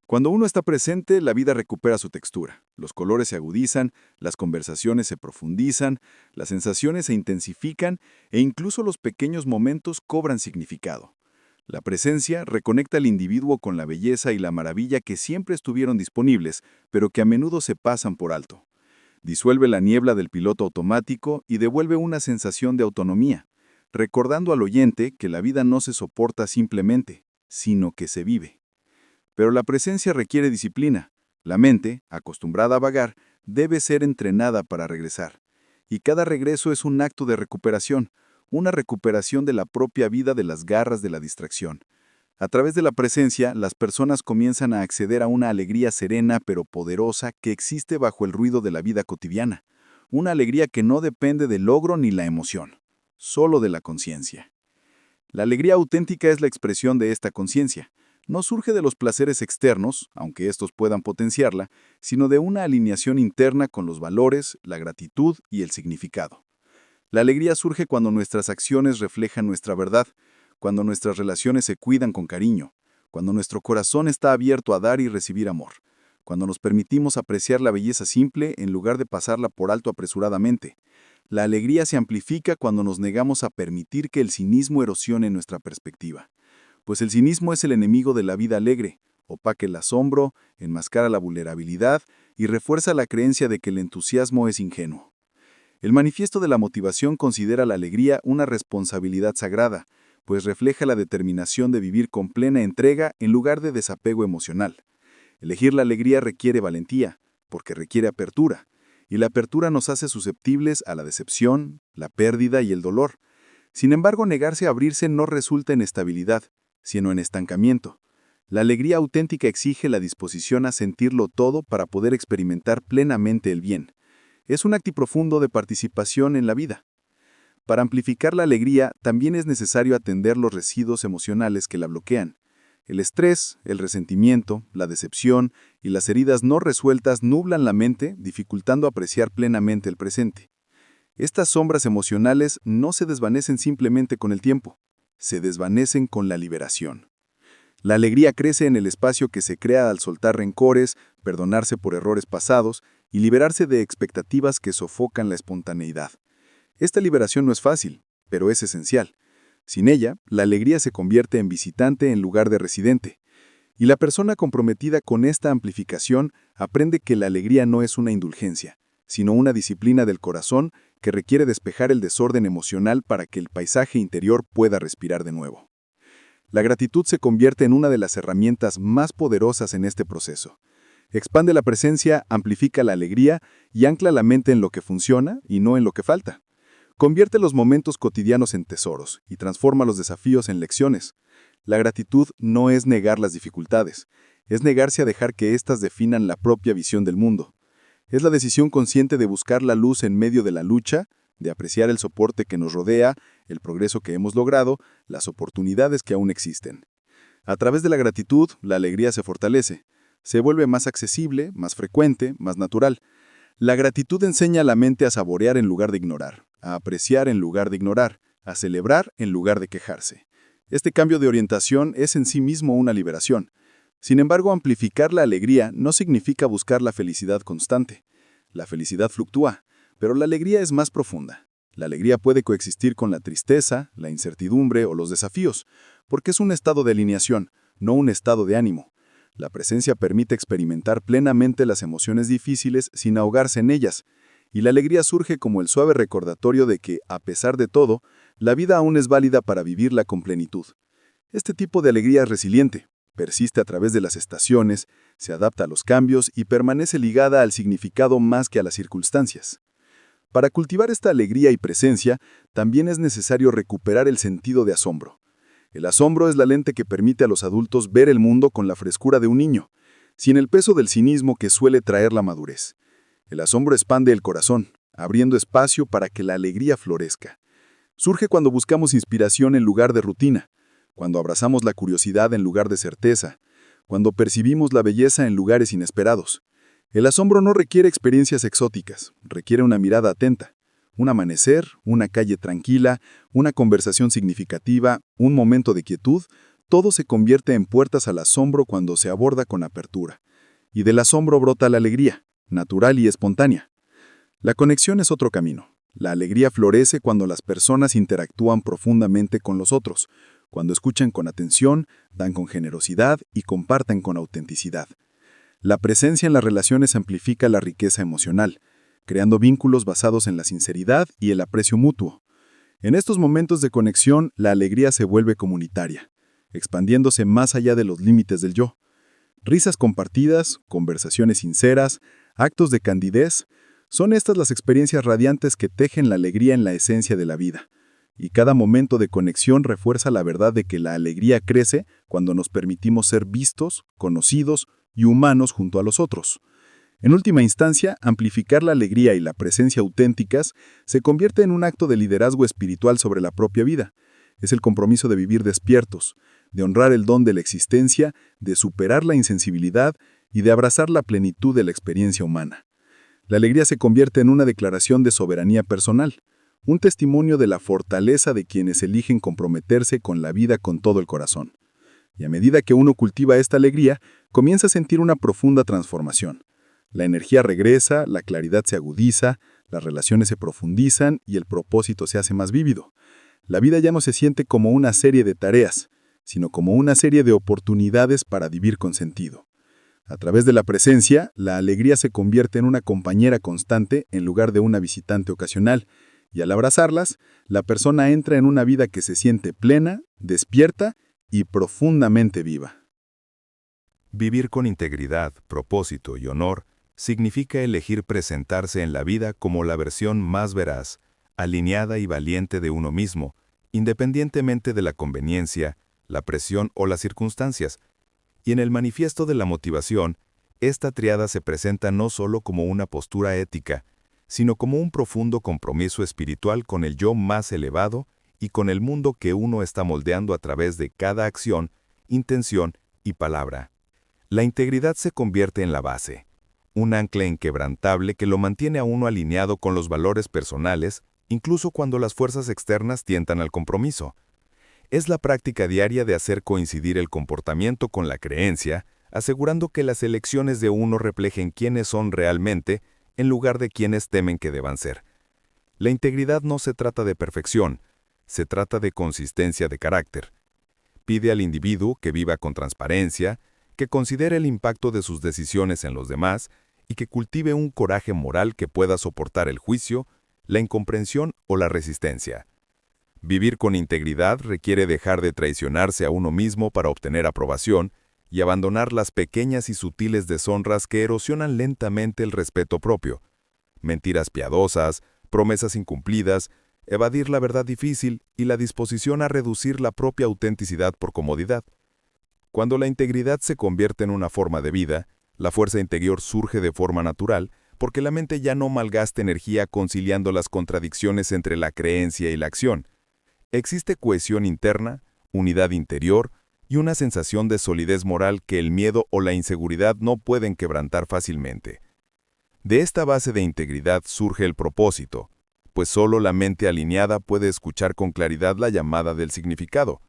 Cuando uno está presente, la vida recupera su textura. Los colores se agudizan, las conversaciones se profundizan, las sensaciones se intensifican e incluso los pequeños momentos cobran significado. La presencia reconecta al individuo con la belleza y la maravilla que siempre estuvieron disponibles, pero que a menudo se pasan por alto. Disuelve la niebla del piloto automático y devuelve una sensación de autonomía, recordando al oyente que la vida no se soporta simplemente, sino que se vive. Pero la presencia requiere disciplina. La mente, acostumbrada a vagar, debe ser entrenada para regresar. Y cada regreso es un acto de recuperación, una recuperación de la propia vida de las garras de la distracción. A través de la presencia, las personas comienzan a acceder a una alegría serena pero poderosa que existe bajo el ruido de la vida cotidiana. Una alegría que no depende del logro ni la emoción, solo de la conciencia. La alegría auténtica es la expresión de esta conciencia. No surge de los placeres externos, aunque estos puedan potenciarla, sino de una alineación interna con los valores, la gratitud y el significado. La alegría surge cuando nuestras acciones reflejan nuestra verdad, cuando nuestras relaciones se cuidan con cariño, cuando nuestro corazón está abierto a dar y recibir amor, cuando nos permitimos apreciar la belleza simple en lugar de pasarla por alto apresuradamente. La alegría se amplifica cuando nos negamos a permitir que el cinismo erosione nuestra perspectiva. Pues el cinismo es el enemigo de la vida alegre, opaca el asombro, enmascara la vulnerabilidad y refuerza la creencia de que el entusiasmo es ingenuo. El manifiesto de la motivación considera la alegría una responsabilidad sagrada, pues refleja la determinación de vivir con plena entrega en lugar de desapego emocional. Elegir la alegría requiere valentía, porque requiere apertura, y la apertura nos hace susceptibles a la decepción, la pérdida y el dolor. Sin embargo, negarse a abrirse no resulta en estabilidad, sino en estancamiento. La alegría auténtica exige la disposición a sentirlo todo para poder experimentar plenamente el bien. Es un acto profundo de participación en la vida. Para amplificar la alegría, también es necesario atender los residuos emocionales que la bloquean. El estrés, el resentimiento, la decepción y las heridas no resueltas nublan la mente, dificultando apreciar plenamente el presente. Estas sombras emocionales no se desvanecen simplemente con el tiempo. Se desvanecen con la liberación. La alegría crece en el espacio que se crea al soltar rencores, perdonarse por errores pasados y liberarse de expectativas que sofocan la espontaneidad. Esta liberación no es fácil, pero es esencial. Sin ella, la alegría se convierte en visitante en lugar de residente. Y la persona comprometida con esta amplificación aprende que la alegría no es una indulgencia, sino una disciplina del corazón que requiere despejar el desorden emocional para que el paisaje interior pueda respirar de nuevo. La gratitud se convierte en una de las herramientas más poderosas en este proceso. Expande la presencia, amplifica la alegría y ancla la mente en lo que funciona y no en lo que falta. Convierte los momentos cotidianos en tesoros y transforma los desafíos en lecciones. La gratitud no es negar las dificultades, es negarse a dejar que éstas definan la propia visión del mundo. Es la decisión consciente de buscar la luz en medio de la lucha, de apreciar el soporte que nos rodea, el progreso que hemos logrado, las oportunidades que aún existen. A través de la gratitud, la alegría se fortalece. Se vuelve más accesible, más frecuente, más natural. La gratitud enseña a la mente a saborear en lugar de ignorar, a apreciar en lugar de ignorar, a celebrar en lugar de quejarse. Este cambio de orientación es en sí mismo una liberación. Sin embargo, amplificar la alegría no significa buscar la felicidad constante. La felicidad fluctúa, pero la alegría es más profunda. La alegría puede coexistir con la tristeza, la incertidumbre o los desafíos, porque es un estado de alineación, no un estado de ánimo. La presencia permite experimentar plenamente las emociones difíciles sin ahogarse en ellas, y la alegría surge como el suave recordatorio de que, a pesar de todo, la vida aún es válida para vivirla con plenitud. Este tipo de alegría es resiliente, persiste a través de las estaciones, se adapta a los cambios y permanece ligada al significado más que a las circunstancias. Para cultivar esta alegría y presencia, también es necesario recuperar el sentido de asombro. El asombro es la lente que permite a los adultos ver el mundo con la frescura de un niño, sin el peso del cinismo que suele traer la madurez. El asombro expande el corazón, abriendo espacio para que la alegría florezca. Surge cuando buscamos inspiración en lugar de rutina, cuando abrazamos la curiosidad en lugar de certeza, cuando percibimos la belleza en lugares inesperados. El asombro no requiere experiencias exóticas, requiere una mirada atenta. Un amanecer, una calle tranquila, una conversación significativa, un momento de quietud, todo se convierte en puertas al asombro cuando se aborda con apertura. Y del asombro brota la alegría, natural y espontánea. La conexión es otro camino. La alegría florece cuando las personas interactúan profundamente con los otros, cuando escuchan con atención, dan con generosidad y comparten con autenticidad. La presencia en las relaciones amplifica la riqueza emocional, creando vínculos basados en la sinceridad y el aprecio mutuo. En estos momentos de conexión, la alegría se vuelve comunitaria, expandiéndose más allá de los límites del yo. Risas compartidas, conversaciones sinceras, actos de candidez, son estas las experiencias radiantes que tejen la alegría en la esencia de la vida. Y cada momento de conexión refuerza la verdad de que la alegría crece cuando nos permitimos ser vistos, conocidos y humanos junto a los otros. En última instancia, amplificar la alegría y la presencia auténticas se convierte en un acto de liderazgo espiritual sobre la propia vida. Es el compromiso de vivir despiertos, de honrar el don de la existencia, de superar la insensibilidad y de abrazar la plenitud de la experiencia humana. La alegría se convierte en una declaración de soberanía personal, un testimonio de la fortaleza de quienes eligen comprometerse con la vida con todo el corazón. Y a medida que uno cultiva esta alegría, comienza a sentir una profunda transformación. La energía regresa, la claridad se agudiza, las relaciones se profundizan y el propósito se hace más vívido. La vida ya no se siente como una serie de tareas, sino como una serie de oportunidades para vivir con sentido. A través de la presencia, la alegría se convierte en una compañera constante en lugar de una visitante ocasional, y al abrazarlas, la persona entra en una vida que se siente plena, despierta y profundamente viva. Vivir con integridad, propósito y honor significa elegir presentarse en la vida como la versión más veraz, alineada y valiente de uno mismo, independientemente de la conveniencia, la presión o las circunstancias. Y en el manifiesto de la motivación, esta triada se presenta no solo como una postura ética, sino como un profundo compromiso espiritual con el yo más elevado y con el mundo que uno está moldeando a través de cada acción, intención y palabra. La integridad se convierte en la base, un ancla inquebrantable que lo mantiene a uno alineado con los valores personales, incluso cuando las fuerzas externas tientan al compromiso. Es la práctica diaria de hacer coincidir el comportamiento con la creencia, asegurando que las elecciones de uno reflejen quiénes son realmente, en lugar de quienes temen que deban ser. La integridad no se trata de perfección, se trata de consistencia de carácter. Pide al individuo que viva con transparencia, que considere el impacto de sus decisiones en los demás y que cultive un coraje moral que pueda soportar el juicio, la incomprensión o la resistencia. Vivir con integridad requiere dejar de traicionarse a uno mismo para obtener aprobación y abandonar las pequeñas y sutiles deshonras que erosionan lentamente el respeto propio. Mentiras piadosas, promesas incumplidas, evadir la verdad difícil y la disposición a reducir la propia autenticidad por comodidad. Cuando la integridad se convierte en una forma de vida, la fuerza interior surge de forma natural porque la mente ya no malgasta energía conciliando las contradicciones entre la creencia y la acción. Existe cohesión interna, unidad interior y una sensación de solidez moral que el miedo o la inseguridad no pueden quebrantar fácilmente. De esta base de integridad surge el propósito, pues solo la mente alineada puede escuchar con claridad la llamada del significado.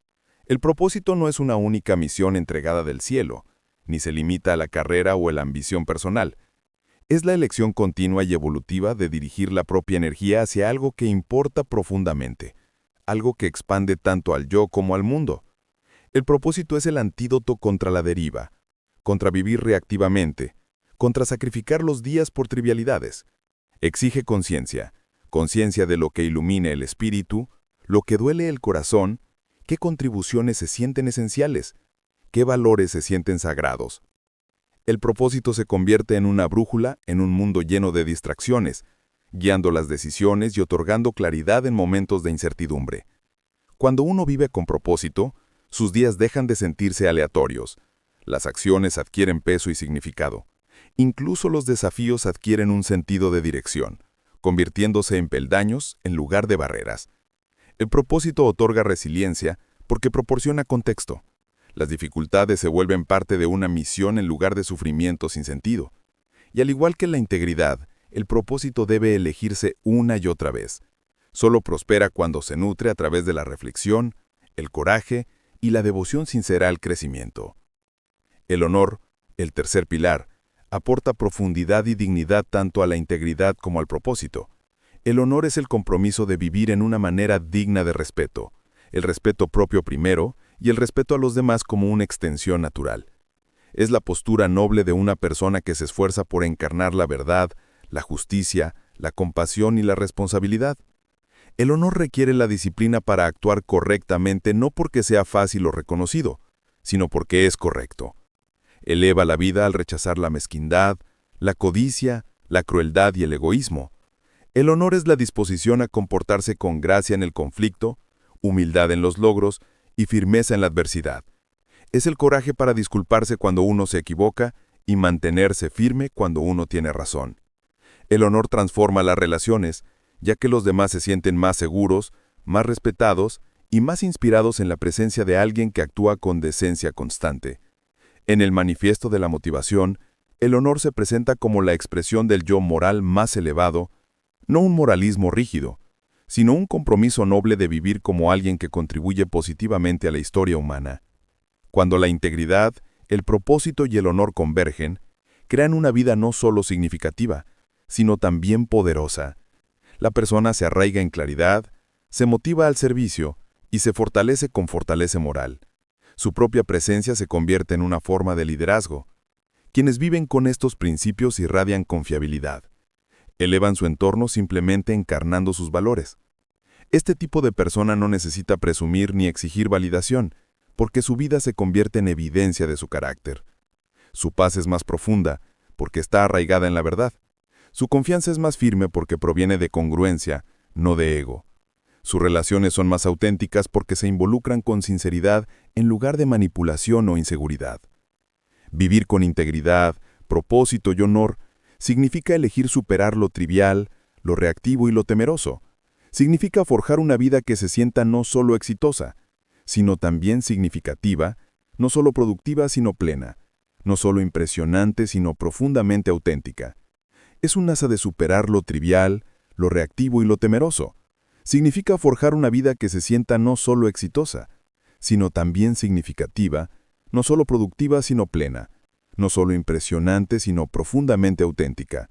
El propósito no es una única misión entregada del cielo, ni se limita a la carrera o la ambición personal. Es la elección continua y evolutiva de dirigir la propia energía hacia algo que importa profundamente, algo que expande tanto al yo como al mundo. El propósito es el antídoto contra la deriva, contra vivir reactivamente, contra sacrificar los días por trivialidades. Exige conciencia, conciencia de lo que ilumine el espíritu, lo que duele el corazón, qué contribuciones se sienten esenciales, qué valores se sienten sagrados. El propósito se convierte en una brújula en un mundo lleno de distracciones, guiando las decisiones y otorgando claridad en momentos de incertidumbre. Cuando uno vive con propósito, sus días dejan de sentirse aleatorios. Las acciones adquieren peso y significado. Incluso los desafíos adquieren un sentido de dirección, convirtiéndose en peldaños en lugar de barreras. El propósito otorga resiliencia porque proporciona contexto. Las dificultades se vuelven parte de una misión en lugar de sufrimiento sin sentido. Y al igual que la integridad, el propósito debe elegirse una y otra vez. Solo prospera cuando se nutre a través de la reflexión, el coraje y la devoción sincera al crecimiento. El honor, el tercer pilar, aporta profundidad y dignidad tanto a la integridad como al propósito. El honor es el compromiso de vivir en una manera digna de respeto, el respeto propio primero y el respeto a los demás como una extensión natural. Es la postura noble de una persona que se esfuerza por encarnar la verdad, la justicia, la compasión y la responsabilidad. El honor requiere la disciplina para actuar correctamente no porque sea fácil o reconocido, sino porque es correcto. Eleva la vida al rechazar la mezquindad, la codicia, la crueldad y el egoísmo. El honor es la disposición a comportarse con gracia en el conflicto, humildad en los logros y firmeza en la adversidad. Es el coraje para disculparse cuando uno se equivoca y mantenerse firme cuando uno tiene razón. El honor transforma las relaciones, ya que los demás se sienten más seguros, más respetados y más inspirados en la presencia de alguien que actúa con decencia constante. En el manifiesto de la motivación, el honor se presenta como la expresión del yo moral más elevado, no un moralismo rígido, sino un compromiso noble de vivir como alguien que contribuye positivamente a la historia humana. Cuando la integridad, el propósito y el honor convergen, crean una vida no solo significativa, sino también poderosa. La persona se arraiga en claridad, se motiva al servicio y se fortalece con fortaleza moral. Su propia presencia se convierte en una forma de liderazgo. Quienes viven con estos principios irradian confiabilidad. Elevan su entorno simplemente encarnando sus valores. Este tipo de persona no necesita presumir ni exigir validación, porque su vida se convierte en evidencia de su carácter. Su paz es más profunda, porque está arraigada en la verdad. Su confianza es más firme porque proviene de congruencia, no de ego. Sus relaciones son más auténticas porque se involucran con sinceridad en lugar de manipulación o inseguridad. Vivir con integridad, propósito y honor significa elegir superar lo trivial, lo reactivo y lo temeroso. Significa forjar una vida que se sienta no solo exitosa, sino también significativa, no solo productiva sino plena, no solo impresionante sino profundamente auténtica. Es un asa de superar lo trivial, lo reactivo y lo temeroso. Significa forjar una vida que se sienta no solo exitosa, sino también significativa, no solo productiva sino plena, no solo impresionante sino profundamente auténtica.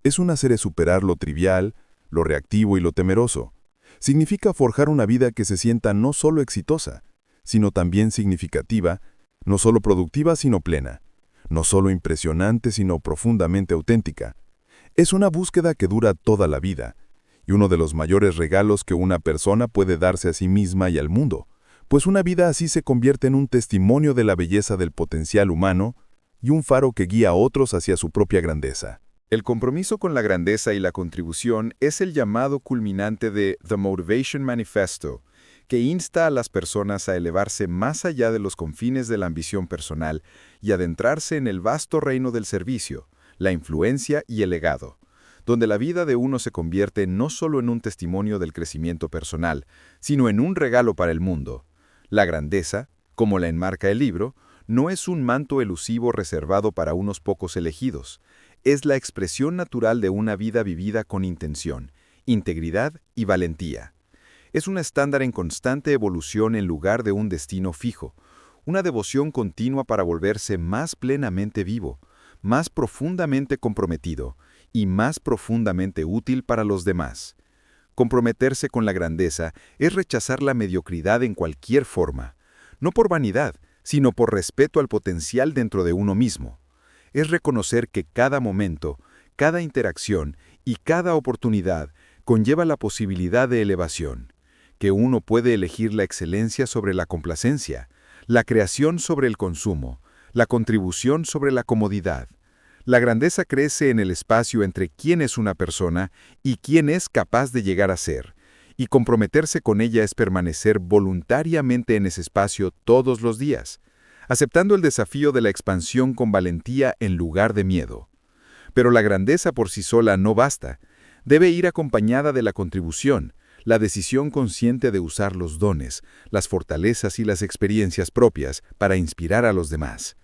Es un hacer de superar lo trivial, lo reactivo y lo temeroso. Significa forjar una vida que se sienta no solo exitosa, sino también significativa, no solo productiva sino plena, no solo impresionante sino profundamente auténtica. Es una búsqueda que dura toda la vida, y uno de los mayores regalos que una persona puede darse a sí misma y al mundo, pues una vida así se convierte en un testimonio de la belleza del potencial humano y un faro que guía a otros hacia su propia grandeza. El compromiso con la grandeza y la contribución es el llamado culminante de The Motivation Manifesto, que insta a las personas a elevarse más allá de los confines de la ambición personal y adentrarse en el vasto reino del servicio, la influencia y el legado, donde la vida de uno se convierte no solo en un testimonio del crecimiento personal, sino en un regalo para el mundo. La grandeza, como la enmarca el libro, no es un manto elusivo reservado para unos pocos elegidos, es la expresión natural de una vida vivida con intención, integridad y valentía. Es un estándar en constante evolución en lugar de un destino fijo, una devoción continua para volverse más plenamente vivo, más profundamente comprometido y más profundamente útil para los demás. Comprometerse con la grandeza es rechazar la mediocridad en cualquier forma, no por vanidad, sino por respeto al potencial dentro de uno mismo. Es reconocer que cada momento, cada interacción y cada oportunidad conlleva la posibilidad de elevación, que uno puede elegir la excelencia sobre la complacencia, la creación sobre el consumo, la contribución sobre la comodidad. La grandeza crece en el espacio entre quién es una persona y quién es capaz de llegar a ser, y comprometerse con ella es permanecer voluntariamente en ese espacio todos los días, aceptando el desafío de la expansión con valentía en lugar de miedo. Pero la grandeza por sí sola no basta, debe ir acompañada de la contribución, la decisión consciente de usar los dones, las fortalezas y las experiencias propias para inspirar a los demás.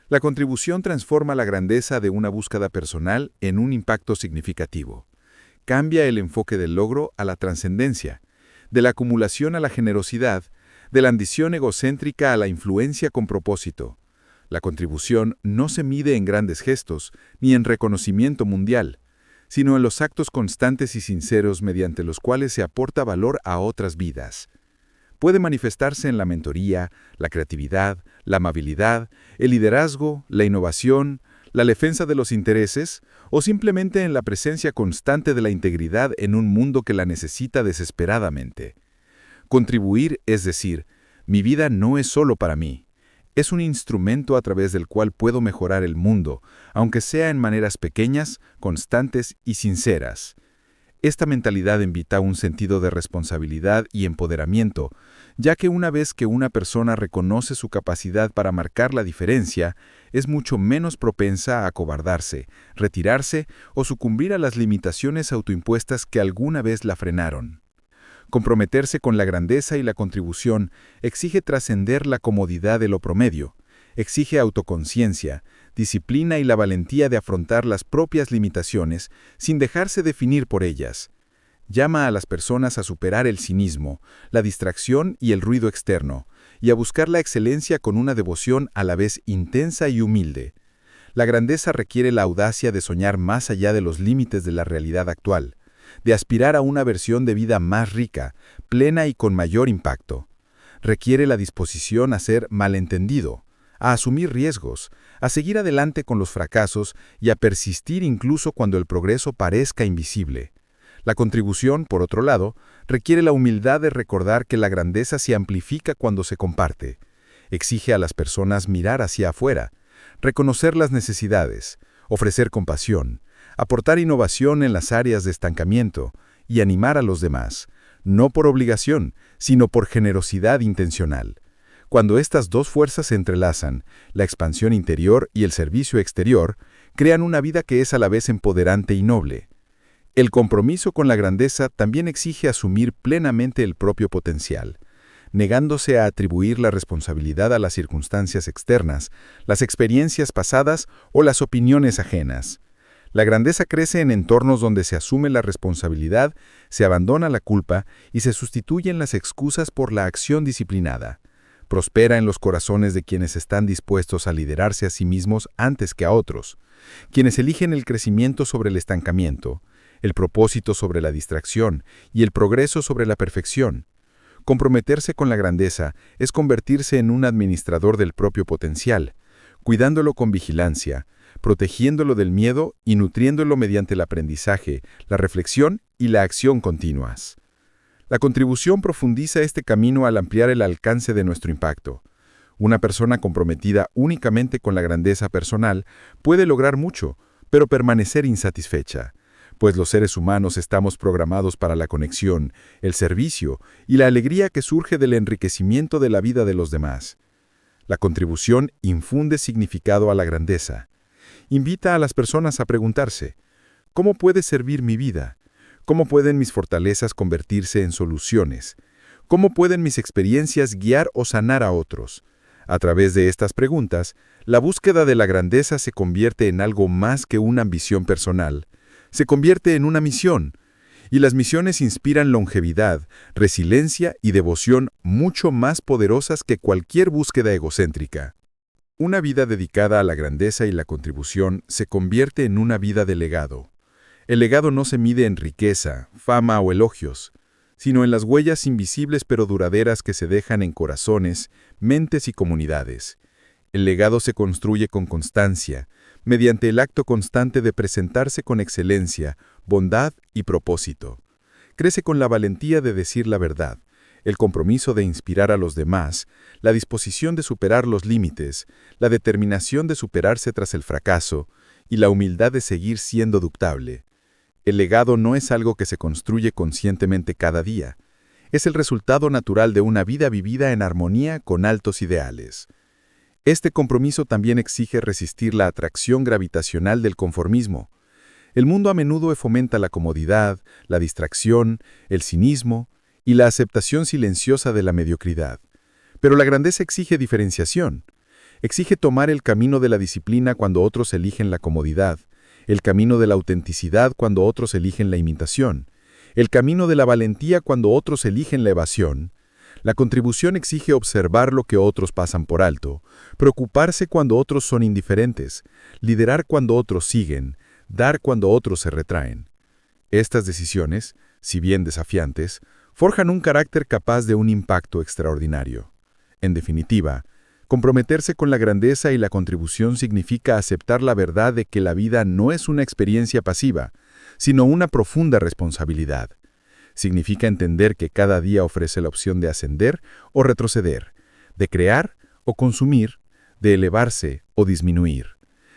La contribución transforma la grandeza de una búsqueda personal en un impacto significativo. Cambia el enfoque del logro a la trascendencia, de la acumulación a la generosidad, de la ambición egocéntrica a la influencia con propósito. La contribución no se mide en grandes gestos ni en reconocimiento mundial, sino en los actos constantes y sinceros mediante los cuales se aporta valor a otras vidas. Puede manifestarse en la mentoría, la creatividad, la amabilidad, el liderazgo, la innovación, la defensa de los intereses o simplemente en la presencia constante de la integridad en un mundo que la necesita desesperadamente. Contribuir es decir, mi vida no es solo para mí. Es un instrumento a través del cual puedo mejorar el mundo, aunque sea en maneras pequeñas, constantes y sinceras. Esta mentalidad invita a un sentido de responsabilidad y empoderamiento, ya que una vez que una persona reconoce su capacidad para marcar la diferencia, es mucho menos propensa a acobardarse, retirarse o sucumbir a las limitaciones autoimpuestas que alguna vez la frenaron. Comprometerse con la grandeza y la contribución exige trascender la comodidad de lo promedio, exige autoconciencia, disciplina y la valentía de afrontar las propias limitaciones sin dejarse definir por ellas. Llama a las personas a superar el cinismo, la distracción y el ruido externo, y a buscar la excelencia con una devoción a la vez intensa y humilde. La grandeza requiere la audacia de soñar más allá de los límites de la realidad actual, de aspirar a una versión de vida más rica, plena y con mayor impacto. Requiere la disposición a ser malentendido, a asumir riesgos, a seguir adelante con los fracasos y a persistir incluso cuando el progreso parezca invisible. La contribución, por otro lado, requiere la humildad de recordar que la grandeza se amplifica cuando se comparte. Exige a las personas mirar hacia afuera, reconocer las necesidades, ofrecer compasión, aportar innovación en las áreas de estancamiento y animar a los demás, no por obligación, sino por generosidad intencional. Cuando estas dos fuerzas se entrelazan, la expansión interior y el servicio exterior, crean una vida que es a la vez empoderante y noble. El compromiso con la grandeza también exige asumir plenamente el propio potencial, negándose a atribuir la responsabilidad a las circunstancias externas, las experiencias pasadas o las opiniones ajenas. La grandeza crece en entornos donde se asume la responsabilidad, se abandona la culpa y se sustituyen las excusas por la acción disciplinada. Prospera en los corazones de quienes están dispuestos a liderarse a sí mismos antes que a otros, quienes eligen el crecimiento sobre el estancamiento, el propósito sobre la distracción y el progreso sobre la perfección. Comprometerse con la grandeza es convertirse en un administrador del propio potencial, cuidándolo con vigilancia, protegiéndolo del miedo y nutriéndolo mediante el aprendizaje, la reflexión y la acción continuas. La contribución profundiza este camino al ampliar el alcance de nuestro impacto. Una persona comprometida únicamente con la grandeza personal puede lograr mucho, pero permanecer insatisfecha, pues los seres humanos estamos programados para la conexión, el servicio y la alegría que surge del enriquecimiento de la vida de los demás. La contribución infunde significado a la grandeza. Invita a las personas a preguntarse, ¿cómo puede servir mi vida? ¿Cómo pueden mis fortalezas convertirse en soluciones? ¿Cómo pueden mis experiencias guiar o sanar a otros? A través de estas preguntas, la búsqueda de la grandeza se convierte en algo más que una ambición personal. Se convierte en una misión, y las misiones inspiran longevidad, resiliencia y devoción mucho más poderosas que cualquier búsqueda egocéntrica. Una vida dedicada a la grandeza y la contribución se convierte en una vida de legado. El legado no se mide en riqueza, fama o elogios, sino en las huellas invisibles pero duraderas que se dejan en corazones, mentes y comunidades. El legado se construye con constancia, mediante el acto constante de presentarse con excelencia, bondad y propósito. Crece con la valentía de decir la verdad, el compromiso de inspirar a los demás, la disposición de superar los límites, la determinación de superarse tras el fracaso y la humildad de seguir siendo ductable. El legado no es algo que se construye conscientemente cada día. Es el resultado natural de una vida vivida en armonía con altos ideales. Este compromiso también exige resistir la atracción gravitacional del conformismo. El mundo a menudo fomenta la comodidad, la distracción, el cinismo y la aceptación silenciosa de la mediocridad. Pero la grandeza exige diferenciación. Exige tomar el camino de la disciplina cuando otros eligen la comodidad, el camino de la autenticidad cuando otros eligen la imitación, el camino de la valentía cuando otros eligen la evasión. La contribución exige observar lo que otros pasan por alto, preocuparse cuando otros son indiferentes, liderar cuando otros siguen, dar cuando otros se retraen. Estas decisiones, si bien desafiantes, forjan un carácter capaz de un impacto extraordinario. En definitiva, comprometerse con la grandeza y la contribución significa aceptar la verdad de que la vida no es una experiencia pasiva, sino una profunda responsabilidad. Significa entender que cada día ofrece la opción de ascender o retroceder, de crear o consumir, de elevarse o disminuir.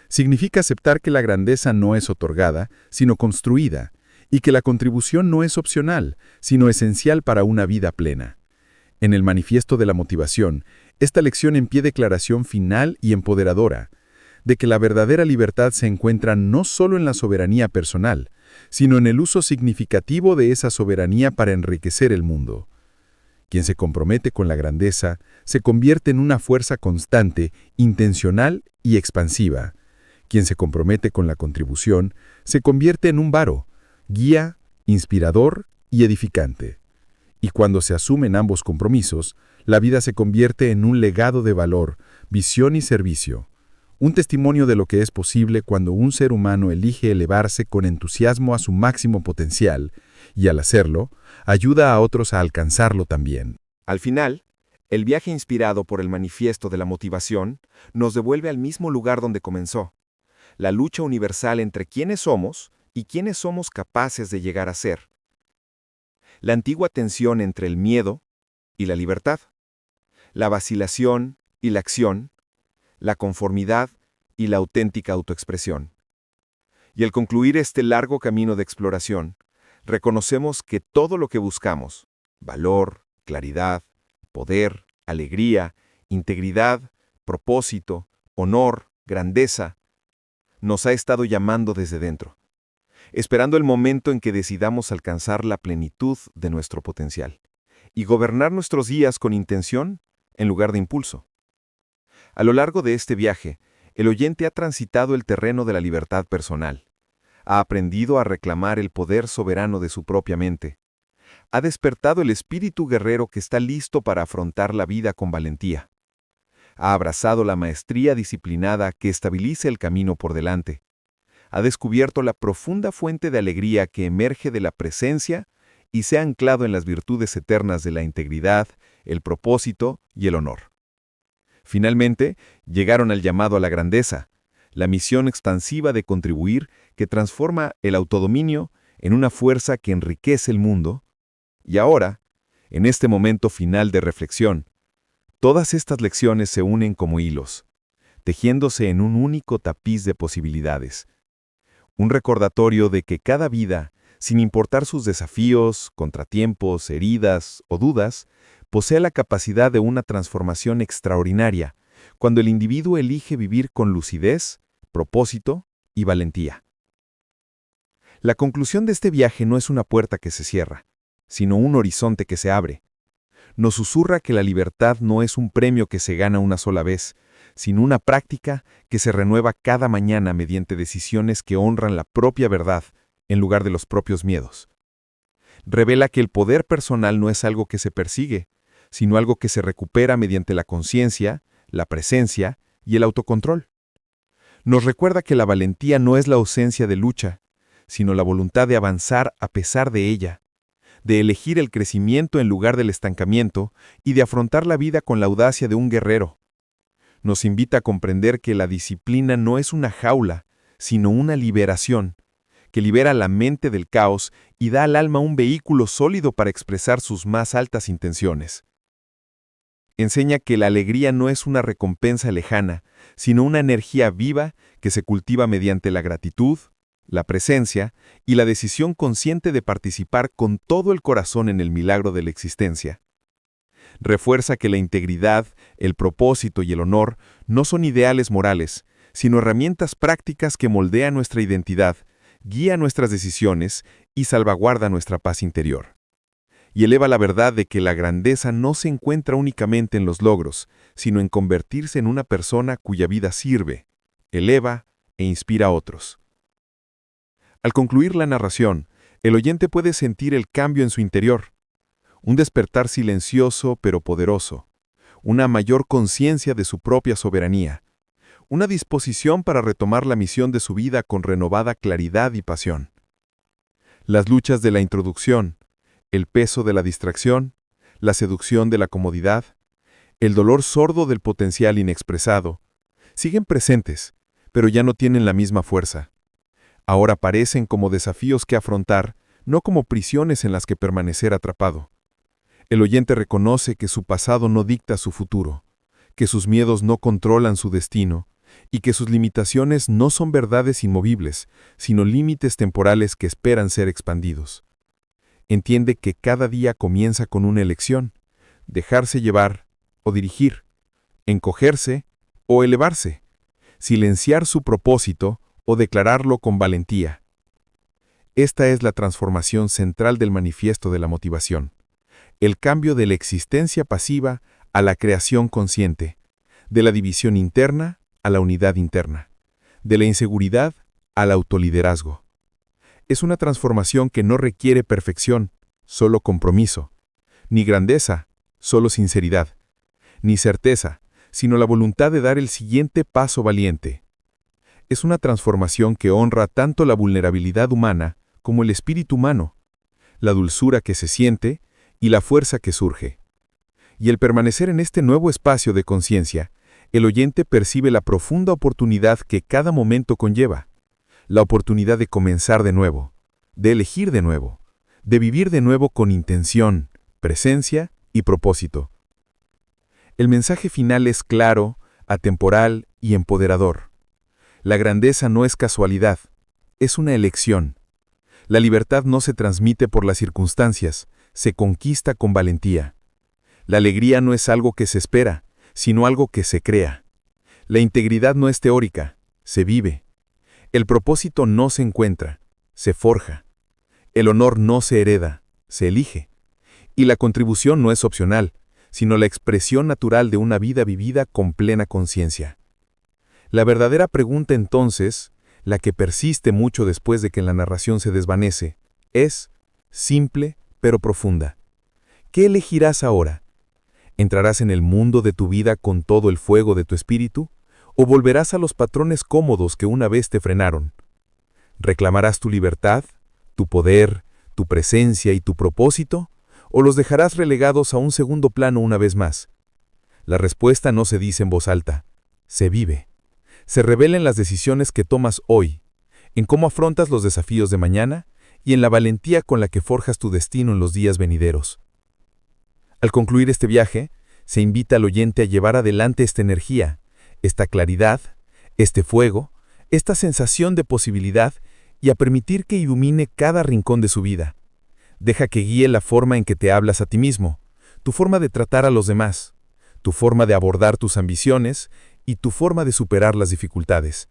Significa aceptar que la grandeza no es otorgada, sino construida, y que la contribución no es opcional, sino esencial para una vida plena. En el Manifiesto de la Motivación, esta lección en pie declaración final y empoderadora, de que la verdadera libertad se encuentra no solo en la soberanía personal, sino en el uso significativo de esa soberanía para enriquecer el mundo. Quien se compromete con la grandeza se convierte en una fuerza constante, intencional y expansiva. Quien se compromete con la contribución se convierte en un varo, guía, inspirador y edificante. Y cuando se asumen ambos compromisos, la vida se convierte en un legado de valor, visión y servicio. Un testimonio de lo que es posible cuando un ser humano elige elevarse con entusiasmo a su máximo potencial y, al hacerlo, ayuda a otros a alcanzarlo también. Al final, el viaje inspirado por el Manifiesto de la Motivación nos devuelve al mismo lugar donde comenzó, la lucha universal entre quiénes somos y quiénes somos capaces de llegar a ser. La antigua tensión entre el miedo y la libertad, la vacilación y la acción, la conformidad y la auténtica autoexpresión. Y al concluir este largo camino de exploración, reconocemos que todo lo que buscamos, valor, claridad, poder, alegría, integridad, propósito, honor, grandeza, nos ha estado llamando desde dentro, esperando el momento en que decidamos alcanzar la plenitud de nuestro potencial y gobernar nuestros días con intención en lugar de impulso. A lo largo de este viaje, el oyente ha transitado el terreno de la libertad personal, ha aprendido a reclamar el poder soberano de su propia mente, ha despertado el espíritu guerrero que está listo para afrontar la vida con valentía, ha abrazado la maestría disciplinada que estabiliza el camino por delante, ha descubierto la profunda fuente de alegría que emerge de la presencia y se ha anclado en las virtudes eternas de la integridad, el propósito y el honor. Finalmente, llegaron al llamado a la grandeza, la misión expansiva de contribuir que transforma el autodominio en una fuerza que enriquece el mundo Y ahora, en este momento final de reflexión, todas estas lecciones se unen como hilos, tejiéndose en un único tapiz de posibilidades. Un recordatorio de que cada vida, sin importar sus desafíos, contratiempos, heridas o dudas, posee la capacidad de una transformación extraordinaria cuando el individuo elige vivir con lucidez, propósito y valentía. La conclusión de este viaje no es una puerta que se cierra, sino un horizonte que se abre. Nos susurra que la libertad no es un premio que se gana una sola vez, sino una práctica que se renueva cada mañana mediante decisiones que honran la propia verdad en lugar de los propios miedos. Revela que el poder personal no es algo que se persigue, sino algo que se recupera mediante la conciencia, la presencia y el autocontrol. Nos recuerda que la valentía no es la ausencia de lucha, sino la voluntad de avanzar a pesar de ella, de elegir el crecimiento en lugar del estancamiento y de afrontar la vida con la audacia de un guerrero. Nos invita a comprender que la disciplina no es una jaula, sino una liberación, que libera la mente del caos y da al alma un vehículo sólido para expresar sus más altas intenciones. Enseña que la alegría no es una recompensa lejana, sino una energía viva que se cultiva mediante la gratitud, la presencia y la decisión consciente de participar con todo el corazón en el milagro de la existencia. Refuerza que la integridad, el propósito y el honor no son ideales morales, sino herramientas prácticas que moldean nuestra identidad, guían nuestras decisiones y salvaguardan nuestra paz interior. Y eleva la verdad de que la grandeza no se encuentra únicamente en los logros, sino en convertirse en una persona cuya vida sirve, eleva e inspira a otros. Al concluir la narración, el oyente puede sentir el cambio en su interior, un despertar silencioso pero poderoso, una mayor conciencia de su propia soberanía, una disposición para retomar la misión de su vida con renovada claridad y pasión. Las luchas de la introducción, el peso de la distracción, la seducción de la comodidad, el dolor sordo del potencial inexpresado, siguen presentes, pero ya no tienen la misma fuerza. Ahora parecen como desafíos que afrontar, no como prisiones en las que permanecer atrapado. El oyente reconoce que su pasado no dicta su futuro, que sus miedos no controlan su destino, y que sus limitaciones no son verdades inmovibles, sino límites temporales que esperan ser expandidos. Entiende que cada día comienza con una elección, dejarse llevar o dirigir, encogerse o elevarse, silenciar su propósito o declararlo con valentía. Esta es la transformación central del manifiesto de la motivación, el cambio de la existencia pasiva a la creación consciente, de la división interna a la unidad interna, de la inseguridad al autoliderazgo. Es una transformación que no requiere perfección, solo compromiso, ni grandeza, solo sinceridad, ni certeza, sino la voluntad de dar el siguiente paso valiente. Es una transformación que honra tanto la vulnerabilidad humana como el espíritu humano, la dulzura que se siente y la fuerza que surge. Y el permanecer en este nuevo espacio de conciencia, el oyente percibe la profunda oportunidad que cada momento conlleva, la oportunidad de comenzar de nuevo, de elegir de nuevo, de vivir de nuevo con intención, presencia y propósito. El mensaje final es claro, atemporal y empoderador. La grandeza no es casualidad, es una elección. La libertad no se transmite por las circunstancias, se conquista con valentía. La alegría no es algo que se espera, sino algo que se crea. La integridad no es teórica, se vive. El propósito no se encuentra, se forja. El honor no se hereda, se elige. Y la contribución no es opcional, sino la expresión natural de una vida vivida con plena conciencia. La verdadera pregunta entonces, la que persiste mucho después de que la narración se desvanece, es simple pero profunda. ¿Qué elegirás ahora? ¿Entrarás en el mundo de tu vida con todo el fuego de tu espíritu? ¿O volverás a los patrones cómodos que una vez te frenaron? ¿Reclamarás tu libertad, tu poder, tu presencia y tu propósito? ¿O los dejarás relegados a un segundo plano una vez más? La respuesta no se dice en voz alta, se vive. Se revela en las decisiones que tomas hoy, en cómo afrontas los desafíos de mañana y en la valentía con la que forjas tu destino en los días venideros. Al concluir este viaje, se invita al oyente a llevar adelante esta energía, esta claridad, este fuego, esta sensación de posibilidad y a permitir que ilumine cada rincón de su vida. Deja que guíe la forma en que te hablas a ti mismo, tu forma de tratar a los demás, tu forma de abordar tus ambiciones y tu forma de superar las dificultades.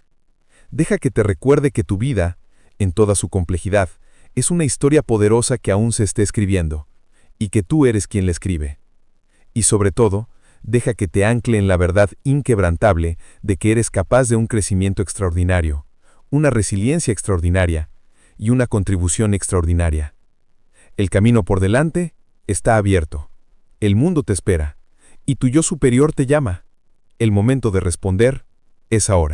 Deja que te recuerde que tu vida, en toda su complejidad, es una historia poderosa que aún se esté escribiendo, y que tú eres quien la escribe. Y sobre todo, deja que te ancle en la verdad inquebrantable de que eres capaz de un crecimiento extraordinario, una resiliencia extraordinaria y una contribución extraordinaria. El camino por delante está abierto. El mundo te espera, y tu yo superior te llama. El momento de responder es ahora.